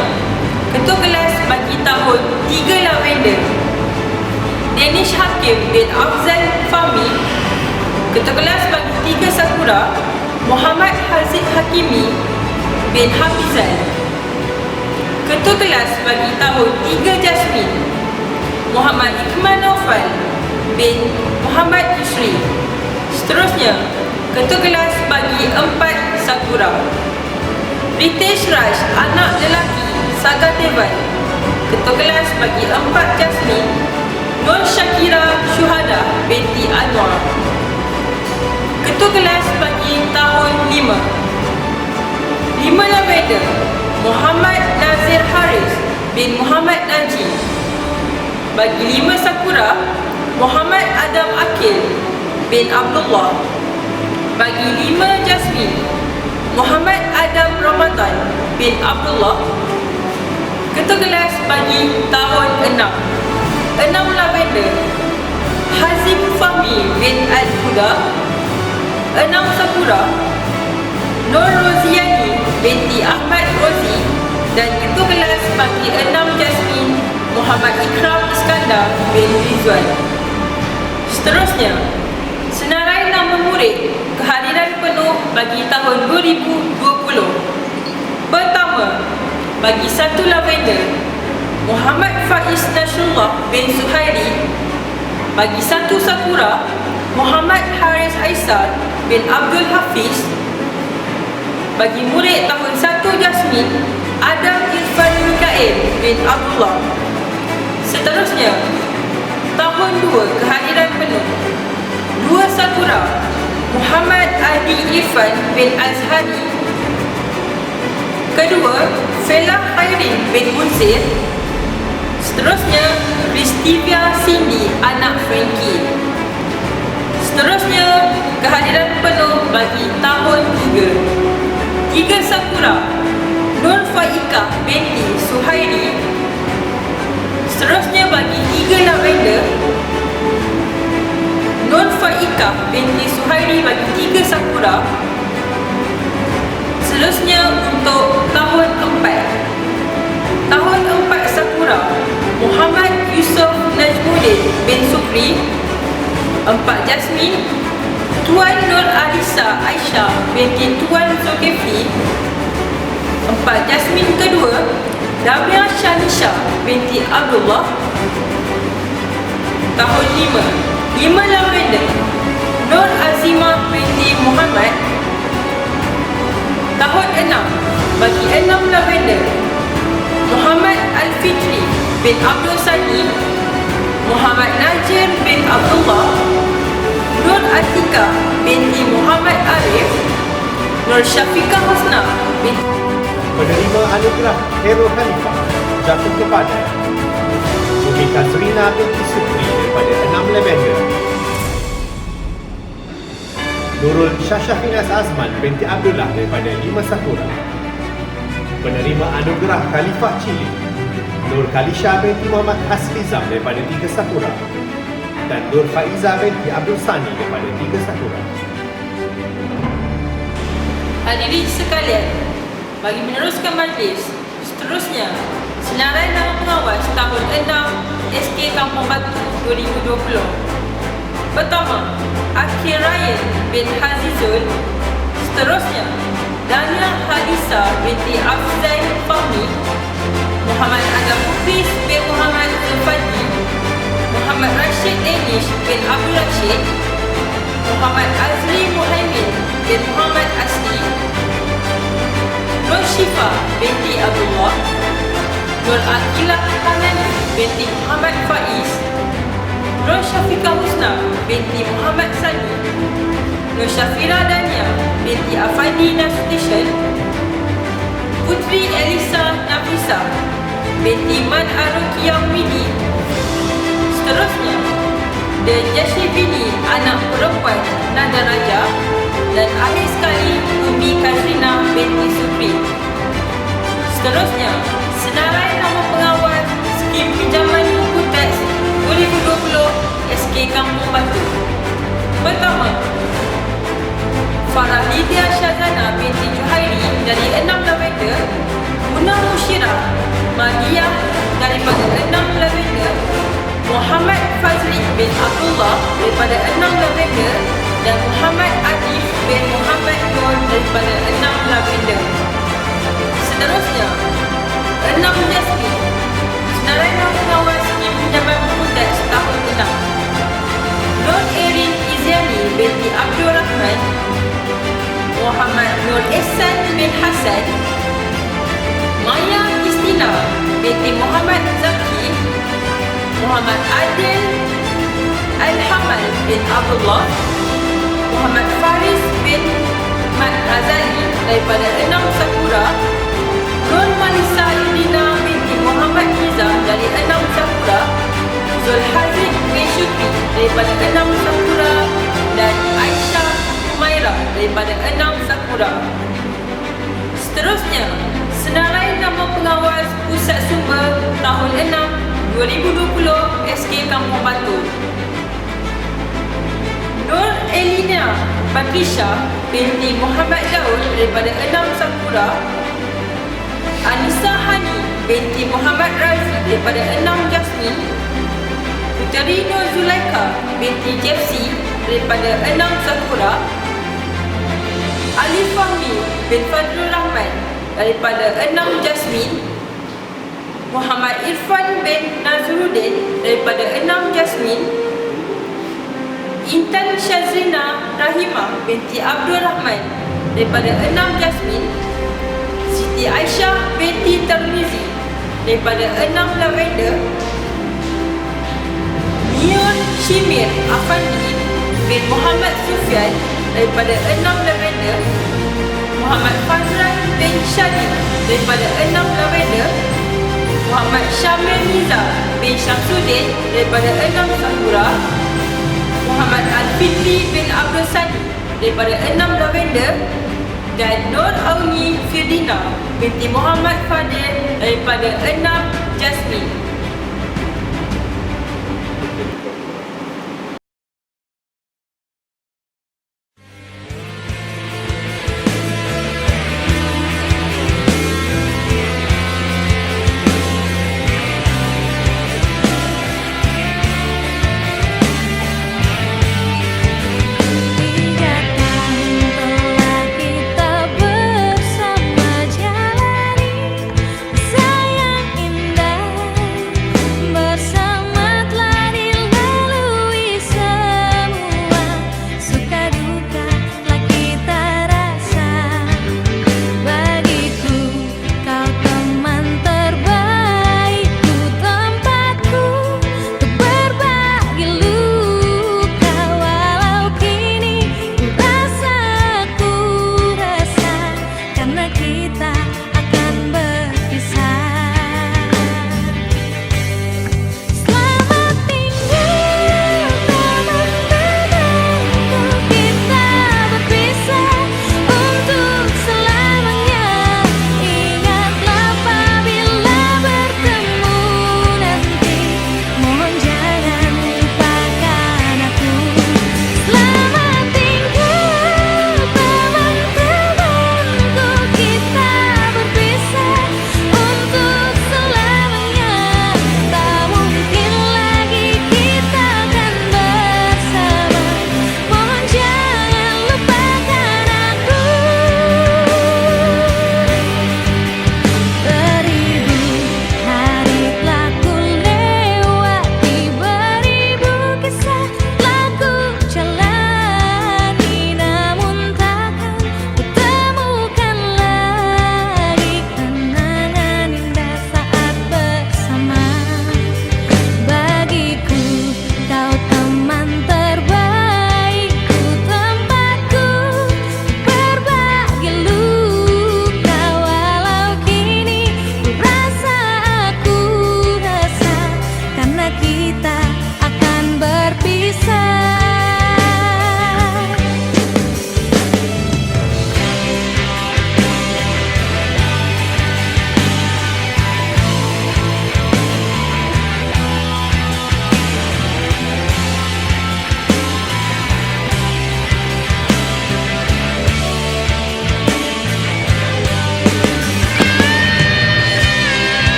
Ketua Kelas bagi tahun 3 Lavender, Danish Hakim bin Afzal Fahmi. Ketua Kelas bagi 3 Sakura, Muhammad Haziq Hakimi bin Hafizan. Ketua Kelas bagi tahun 3 Jasmine, Muhammad Iqmal Naufal bin Muhammad Yusri. Seterusnya, Ketua Kelas bagi 4 Sakura, Ritesh Raj anak lelaki Saga Devan. Ketua Kelas bagi 4 Jasmine, Nur Syakira Syuhada binti Anwar. Ketua Kelas bagi tahun 5 Lavender, Muhammad Nazir Haris bin Muhammad Najib. Bagi 5 Sakura, Muhammad Adam Akil bin Abdullah. Bagi 5 Jasmine, Muhammad Adam Ramadan bin Abdullah. Ketua Kelas bagi tahun 6 Lavender, Hazim Fahmi bin Al-Huda. 6 Sakura, Nur Roziani binti Ahmad Rozi. Dan Ketua Kelas bagi 6 Jasmine, Muhammad Ikram Iskandar bin Rizwan. Seterusnya, senarai nama murid kehadiran penuh bagi tahun 2020. Pertama, bagi 1 Lavender, Muhammad Faiz Nasrullah bin Suhairi. Bagi 1 Sakura, Muhammad Haris Aisar bin Abdul Hafiz. Bagi murid tahun 1 Jasmine, Adam Irfan Mikael bin Abdullah. Seterusnya, tahun 2 kehadiran penuh, 2 Sakura, Muhammad Adi Irfan bin Azhari. Kedua, Felah Khairin bin Munsir. Seterusnya, Ristivia Cindy anak Frankie. Seterusnya, kehadiran penuh bagi tahun 3 Sakura, Nur Faikah binti Suhairi. Seterusnya, bagi 3 Lavender, Nur Faikah binti Suhairi bagi 3 Sakura. Seterusnya, untuk tahun 4 Sakura, Muhammad Yusuf Najmuddin bin Sukri. 4 Jasmine, Tuan Nur Alisa Aisyah binti Tuan Zulkifli. 4 Jasmine kedua, Damia Shanisha binti Abdullah. Tahun 5 Lavender, Nur Azimah binti Muhammad. Tahun 6, bagi 6 Lavender, Muhammad Al-Fitri bin Abdul Sani, Muhammad Najir bin Abdullah, Nur Atika binti Muhammad Arif, Nur Syafiqah Husna binti. Penerima anugerah Hero Khalifah jatuh kepada Umi Kazrina binti Sukri daripada 6 Lavender, Nurul Syashafinas Azman binti Abdullah daripada 5 Sakura. Penerima anugerah Khalifah Cili, Nur Kalisha binti Muhammad Haslizam daripada 3 Sakura dan Nur Faiza binti Abdul Sani daripada 3 Sakura. Hadirin sekalian, bagi meneruskan majlis, seterusnya senarai nama pengawas tahun 6 SK Kampung Batu 2020. Pertama, Akhir Ryan bin Hazizul. Seterusnya, Dania Halisa binti Afzal Fahmi, Muhammad Adam Hafiz bin Muhammad Zulfadi, Muhammad Rashid Danish bin Abdul Rashid. Muhammad Azli Muhaimin bin Muhammad Asli, Nur Syifa binti Abdullah, Nur Aqilah Hanani binti Muhammad Faiz, Nur Syafiqah Husna binti Muhammad Sani, Nur Syafira Dania binti Afandi Nasution, Putri Elisa Nafisa binti Man Aruqiyah Widi. Seterusnya, dan Jashibini anak perempuan Nada Raja, dan akhir sekali Umi Kazrina binti Supri. Seterusnya, senarai nama pengawal skim pinjaman buku teks 2020 SK Kampung Batu. Pertama, Farah Lydia Syazana binti Juhairi dari 6 Lavender, Munah Musyirah Madiyah daripada 6 Lavender, Muhammad Fazli bin Abdullah daripada 6 Lavender, dan Muhammad Adif bin Muhammad Nur daripada 6 Lavender. Seterusnya, 6 Jasmine, senarai nama pengawal skim pinjaman buku teks tahun 6, Nur Erin Iziani binti Abdul Rahman, Muhammad Nur Ehsan bin Hassan, Maya Kristina binti Muhammad Zaki, Muhammad Adil Al-Hamal bin Abdullah, Muhammad Faris bin Mat Azali daripada 6 Sakura, Nur Malisa Irina binti Muhammad Niza dari 6 Sakura, Zulhazid bin Syukri daripada 6 Sakura, dan Aisyah Humaira daripada 6 Sakura. Seterusnya, senarai nama pengawal Pusat Sumber tahun 6 2020 SK Kampung Batu, Nur Elina Patricia binti Muhammad Daud daripada 6 Sakura, Anissa Hani binti Muhammad Razi daripada 6 Jasmine, Puteri Nur Zulaika binti Jefsi daripada 6 Sakura, Ali Fahmi bin Fadlul Rahman daripada 6 Jasmine, Muhammad Irfan bin Nazruddin daripada 6 Jasmine, Intan Syazrina Rahimah binti Abdul Rahman daripada 6 Jasmine, Siti Aisyah binti Tarmizi daripada 6 Lavender, Mion Shimir Afandi bin Muhammad Sufyan daripada 6 Lavender, Muhammad Fazran bin Shadi daripada 6 Lavender, Muhammad Syamil Miza bin Syamsuddin daripada 6 Sakura, Muhammad Al-Fitri bin Abdul Sani daripada 6 Lavender, dan Nur Auni Firdina binti Muhammad Fadil daripada 6 Jasmine. Bersama jalani sayang indah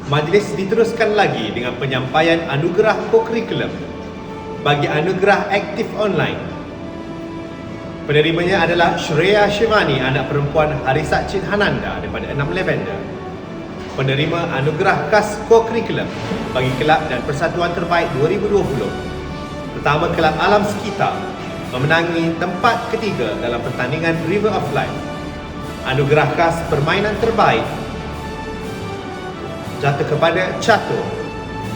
Majlis diteruskan lagi dengan penyampaian anugerah co-curriculum bagi anugerah aktif online. Penerimanya adalah Shreya Shivani, anak perempuan Harisat Chin Hananda daripada 6 Lavender. Penerima anugerah khas co-curriculum bagi kelab dan persatuan terbaik 2020. Pertama, Kelab Alam Sekitar memenangi tempat ketiga dalam pertandingan River of Life. Anugerah khas permainan terbaik jatuh kepada catur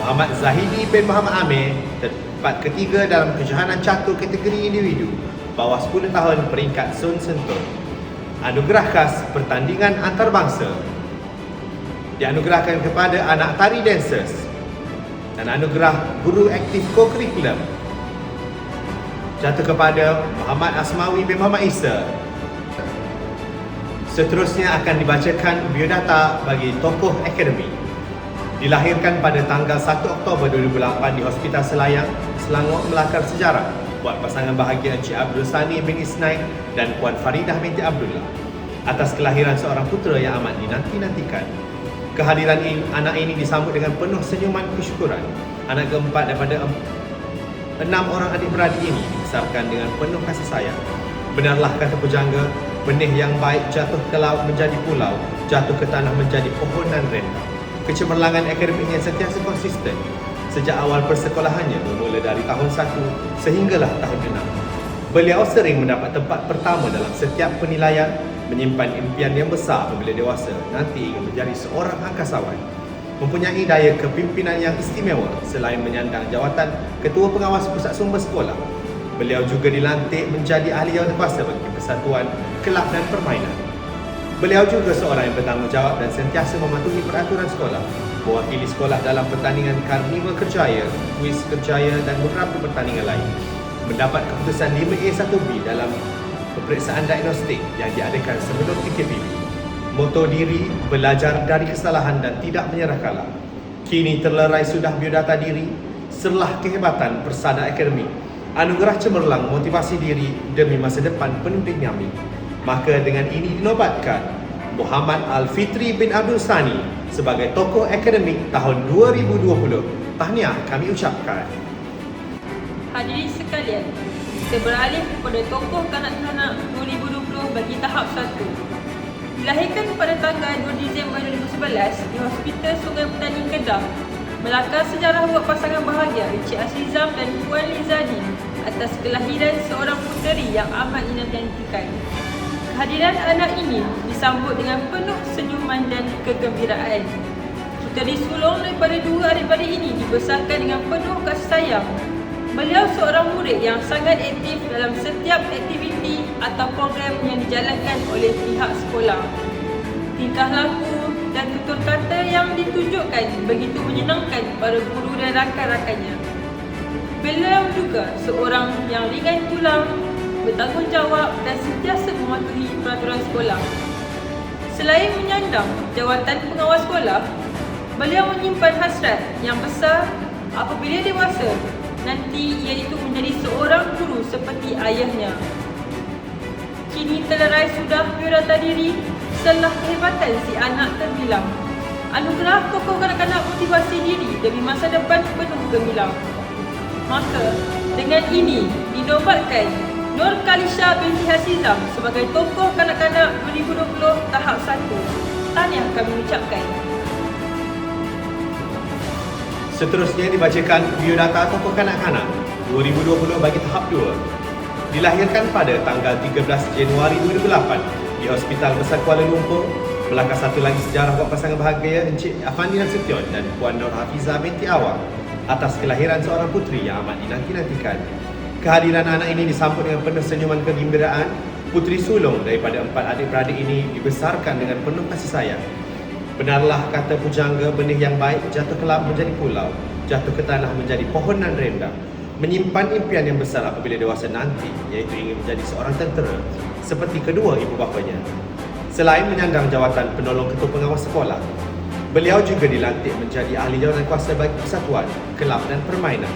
Muhammad Zahidi bin Muhammad Amir, tempat ketiga dalam kejohanan catur kategori individu bawah 10 tahun peringkat Sun Sentul. Anugerah khas pertandingan antarabangsa dianugerahkan kepada anak tari dancers, dan anugerah guru aktif co-curriculum jatuh kepada Muhammad Asmawi bin Muhammad Isa. Seterusnya akan dibacakan biodata bagi tokoh akademi. Dilahirkan pada tanggal 1 Oktober 2008 di Hospital Selayang, Selangor, Melakar sejarah buat pasangan bahagia Encik Abdul Sani bin Isnain dan Puan Faridah binti Abdullah. Atas kelahiran seorang putera yang amat dinanti-nantikan. Kehadiran anak ini disambut dengan penuh senyuman kesyukuran. Anak keempat daripada 6 orang adik-beradik ini dibesarkan dengan penuh kasih sayang. Benarlah kata pujangga, benih yang baik jatuh ke laut menjadi pulau, jatuh ke tanah menjadi pohonan rindang. Kecemerlangan akademiknya sentiasa konsisten sejak awal persekolahannya bermula dari tahun 1 sehinggalah tahun 6. Beliau sering mendapat tempat pertama dalam setiap penilaian, menyimpan impian yang besar apabila dewasa nanti ingin menjadi seorang angkasawan. Mempunyai daya kepimpinan yang istimewa selain menyandang jawatan Ketua Pengawas Pusat Sumber Sekolah. Beliau juga dilantik menjadi ahli jawatankuasa bagi persatuan, kelab dan permainan. Beliau juga seorang yang bertanggungjawab dan sentiasa mematuhi peraturan sekolah, mewakili sekolah dalam pertandingan Karnival Kerjaya, Kuis Kerjaya dan beberapa pertandingan lain. Mendapat keputusan 5A1B dalam peperiksaan diagnostik yang diadakan sebelum PKPB. Moto diri, belajar dari kesalahan dan tidak menyerah kalah. Kini terlerai sudah biodata diri, serlah kehebatan persada akademik, anugerah cemerlang motivasi diri demi masa depan penuh dinamik. Maka dengan ini dinobatkan Muhammad Al-Fitri bin Abdul Sani sebagai tokoh akademik tahun 2020. Tahniah kami ucapkan. Hadirin sekalian, kita beralih kepada tokoh kanak-kanak 2020 bagi tahap 1. Dilahirkan pada tanggal 2 Disember 2011 di Hospital Sungai Petani Kedah, Melakar sejarah buat pasangan bahagia Encik Azizam dan Puan Lizadi atas kelahiran seorang puteri yang amat dinantikan. Kehadiran anak ini disambut dengan penuh senyuman dan kegembiraan. Kita disulung daripada dua adik-beradik ini dibesarkan dengan penuh kasih sayang. Beliau seorang murid yang sangat aktif dalam setiap aktiviti atau program yang dijalankan oleh pihak sekolah. Tingkah laku dan tutur kata yang ditunjukkan begitu menyenangkan para guru dan rakan-rakannya. Beliau juga seorang yang ringan tulang, bertanggungjawab dan sentiasa mematuhi peraturan sekolah. Selain menyandang jawatan pengawas sekolah, beliau menyimpan hasrat yang besar apabila dewasa nanti iaitu menjadi seorang guru seperti ayahnya. Kini terlerai sudah biodata diri, setelah kehebatan si anak terbilang. Anugerah tokoh kanak-kanak motivasi diri demi masa depan penuh gemilang. Maka dengan ini dinobatkan Nur Kalisha binti Hasizam sebagai tokoh kanak-kanak 2020 tahap 1. Tahniah kami ucapkan. Seterusnya dibacakan biodata tokoh kanak-kanak 2020 bagi tahap 2. Dilahirkan pada tanggal 13 Januari 2008 di Hospital Besar Kuala Lumpur. Melakar satu lagi sejarah buat pasangan bahagia Encik Afandi Nasution dan Puan Nur Hafizah binti Awang atas kelahiran seorang puteri yang amat dinanti-nantikan. Kehadiran anak ini disambut dengan penuh senyuman kegembiraan. Puteri sulung daripada 4 adik-beradik ini dibesarkan dengan penuh kasih sayang. Benarlah kata pujangga, benih yang baik jatuh ke laut menjadi pulau, jatuh ke tanah menjadi pohonan rindang. Menyimpan impian yang besar apabila dewasa nanti, iaitu ingin menjadi seorang tentera seperti kedua ibu bapanya. Selain menyandang jawatan penolong ketua pengawas sekolah, beliau juga dilantik menjadi ahli jawatankuasa bagi persatuan, kelab dan permainan.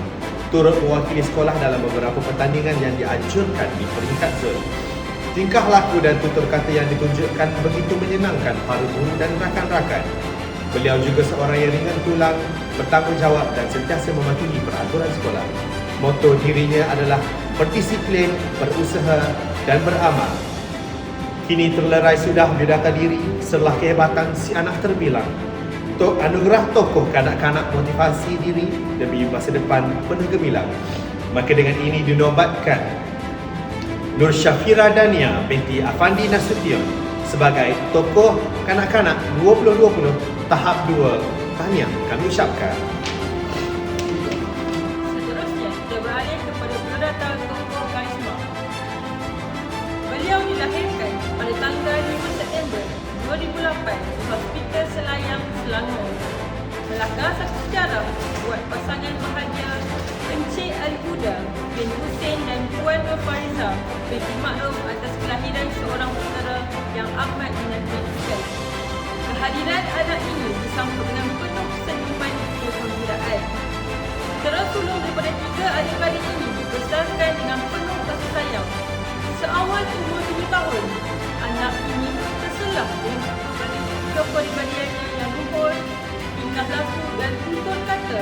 Turut mewakili sekolah dalam beberapa pertandingan yang dianjurkan di peringkat zon. Tingkah laku dan tutur kata yang ditunjukkan begitu menyenangkan para guru dan rakan-rakan. Beliau juga seorang yang ringan tulang, bertanggungjawab dan sentiasa mematuhi peraturan sekolah. Moto dirinya adalah berdisiplin, berusaha dan beramal. Kini terlerai sudah biodata diri setelah kehebatan si anak terbilang. Anugerah tokoh kanak-kanak motivasi diri demi masa depan penuh gemilang. Maka dengan ini dinobatkan Nur Syafira Dania binti Afandi Nasution sebagai tokoh kanak-kanak 2020 tahap 2. Tahniah kami ucapkan. Seterusnya, kita beralih kepada biodata tokoh karisma. Beliau dilahirkan pada tanggal 5 September 2008 di Hospital Selayang, Selangor. Melakar satu sejarah buat pasangan bahagia Encik Al-Huda bin Hussein dan Puan Nurfariza binti Makruf atas kelahiran seorang putera yang amat dinantikan. Kehadiran anak ini disambut dengan penuh senyuman dan kegembiraan. Tersulung daripada 3 adik-beradik ini dibesarkan dengan penuh kasih sayang. Seawal umur 7 tahun, anak ini terselah dengan kepribadiannya yang luhur, tingkah laku dan tutur kata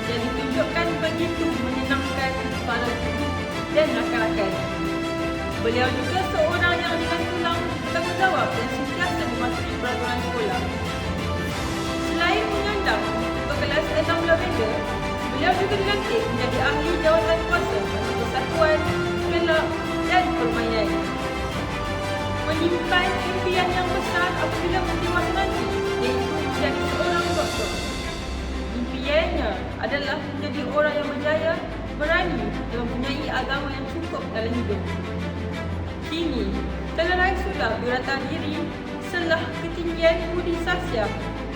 yang ditunjukkan begitu menyenangkan para guru dan rakan-rakan. Beliau juga seorang yang ringan tulang, bertanggungjawab dan sentiasa mematuhi peraturan sekolah. Selain menyandang kelas 6 Lavender, beliau juga dilantik menjadi ahli jawatan kuasa bagi persatuan, kelab dan permainan. Menyimpan impian yang besar apabila mendewasa nanti, iaitu menjadi seorang doktor. Impiannya adalah menjadi orang yang berjaya, berani dan mempunyai agama yang cukup dalam hidup. Kini, terlerai sudah biodata diri setelah ketinggian budi sasya,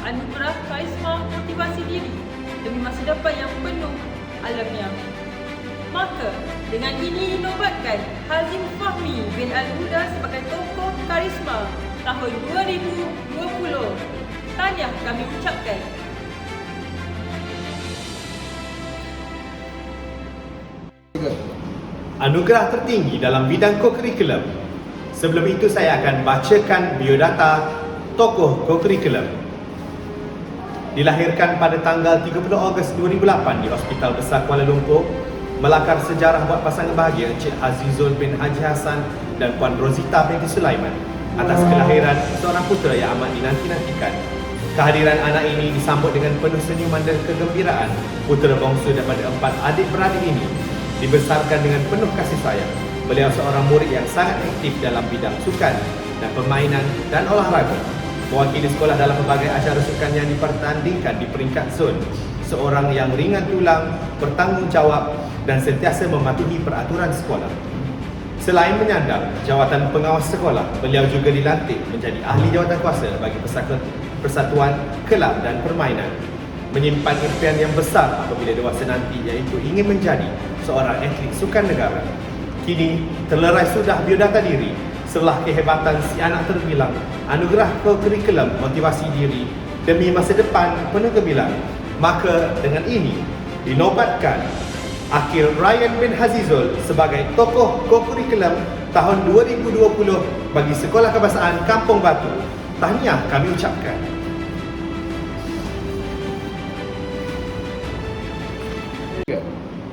anugerah karisma motivasi diri demi masa depan yang penuh alamiah. Maka, dengan ini dinobatkan Hazim Fahmi bin Al-Huda sebagai tokoh karisma tahun 2020. Tahniah kami ucapkan. Anugerah tertinggi dalam bidang co-curriculum. Sebelum itu saya akan bacakan biodata tokoh co-curriculum. Dilahirkan pada tanggal 30 Ogos 2008 di Hospital Besar Kuala Lumpur, melakar sejarah buat pasangan bahagia Encik Azizul bin Haji Hassan dan Puan Rosita binti Sulaiman atas kelahiran seorang putera yang amat dinanti-nantikan. Kehadiran anak ini disambut dengan penuh senyuman dan kegembiraan. Putera bongsu daripada 4 adik-beradik ini dibesarkan dengan penuh kasih sayang. Beliau seorang murid yang sangat aktif dalam bidang sukan dan permainan dan olahraga. Mewakili sekolah dalam berbagai acara sukan yang dipertandingkan di peringkat zon. Seorang yang ringan tulang, bertanggungjawab dan sentiasa mematuhi peraturan sekolah. Selain menyandang jawatan pengawas sekolah, beliau juga dilantik menjadi ahli jawatan kuasa bagi persatuan, kelab dan permainan. Menyimpan impian yang besar apabila dewasa nanti, iaitu ingin menjadi seorang atlet sukan negara. Kini terlerai sudah biodata diri setelah kehebatan si anak terbilang, anugerah co-curriculum motivasi diri demi masa depan penuh gemilang. Maka dengan ini dinobatkan Akil Ryan bin Hazizul sebagai tokoh co-curriculum tahun 2020 bagi Sekolah Kebangsaan Kampung Batu. Tahniah kami ucapkan.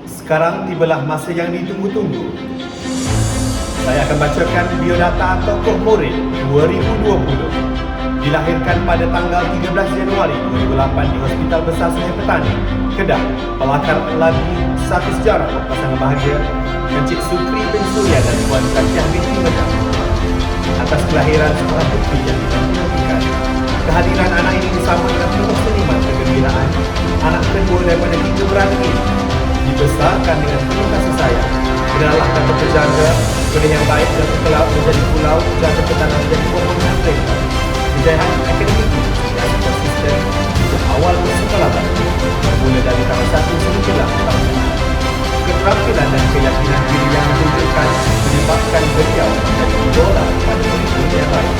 Sekarang tibalah masa yang ditunggu-tunggu. Saya akan bacakan biodata tokoh murid 2020. Dilahirkan pada tanggal 13 Januari 2008 di Hospital Besar Sungai Petani, Kedah, pelakar lagi satu sejarah buat pasangan bahagia Encik Sukri bin Surya dan Puan Satiah binti Medang atas kelahiran seorang putri yang dinantikan. Kehadiran anak ini disambut dengan penuh senyuman kegembiraan. Anak kedua daripada 3 beradik ini dibesarkan dengan penuh kasih sayang. Kenalah kata berjaga, benih yang baik dan kelak menjadi pulau, jaga ketangan menjadi pohon dan kereta. Kejayaan akademik ini yang konsisten sejak awal bersekolah bermula dari tahun 1 sehinggalah tahun 6. Keterampilan dan keyakinan diri yang ditunjukkan menyebabkan beliau menjadi idola pada murid yang lain.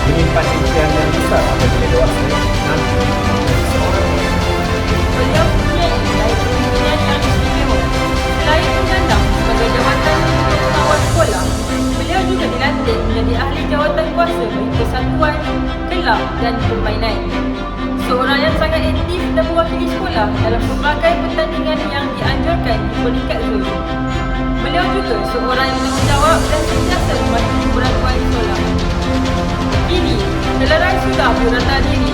Menyimpan impian yang besar apabila dewasa nanti menjadi seorang Beliau mempunyai impian yang istimewa. Selain menyandang sebagai jawatan pengawal sekolah, beliau juga dilantik menjadi ahli jawatan kuasa bagi persatuan, kelab dan permainan. seorang yang sangat aktif dan mewakili sekolah dalam pelbagai pertandingan yang dianjurkan di peringkat zon. Beliau juga seorang yang bertanggungjawab dan sentiasa mematuhi peraturan sekolah. Kini, pelerai sudah berata diri,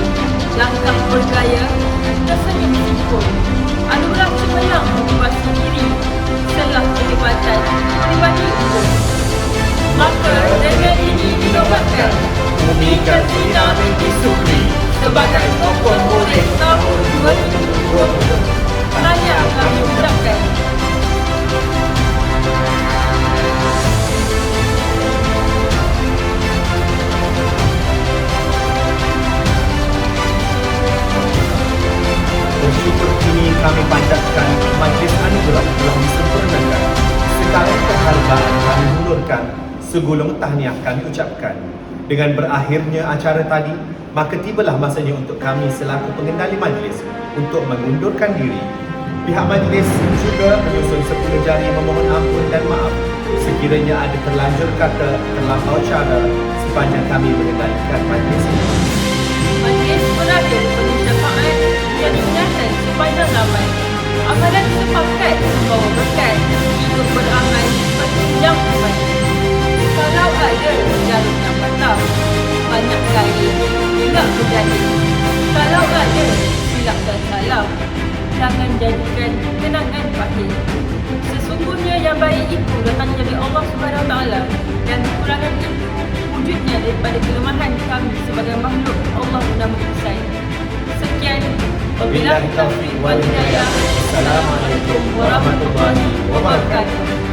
langkah bergaya, tersenyum simpul, anugerah cemerlang motivasi diri, selah kehebatan pribadi hukum. Maka dengan ini dinobatkan Umi Katrina binti Sukri sebagai tokoh murid tahun 2020. Tahniah kami ucapkan. Bersyukur kini kami panjatkan majlis anugerah telah disempurnakan. Sekarang penghargaan kami hulurkan, segulung tahniah kami ucapkan. Dengan berakhirnya acara tadi, maka tibalah masanya untuk kami selaku pengendali majlis untuk mengundurkan diri. Pihak majlis juga menyusun 10 jari memohon ampun dan maaf sekiranya ada terlanjur kata, terlampau cara sepanjang kami mengendalikan majlis ini. Majlis berakhir penuh syafaat yang diingatkan sepanjang zaman. Amalan sepakat membawa berkat hidup beramal sepanjang zaman. Kalau ada jarum yang patah, banyak kain tidak berjadi. Kalau ada silap dan salah, jangan jadikan kenangan pahit. Sesungguhnya yang baik itu datang dari Allah SWT dan kekurangan itu wujudnya daripada kelemahan kami sebagai makhluk Allah Maha Besar. Sekian, wabillahi taufiq wal hidayah. Assalamualaikum warahmatullahi wabarakatuh.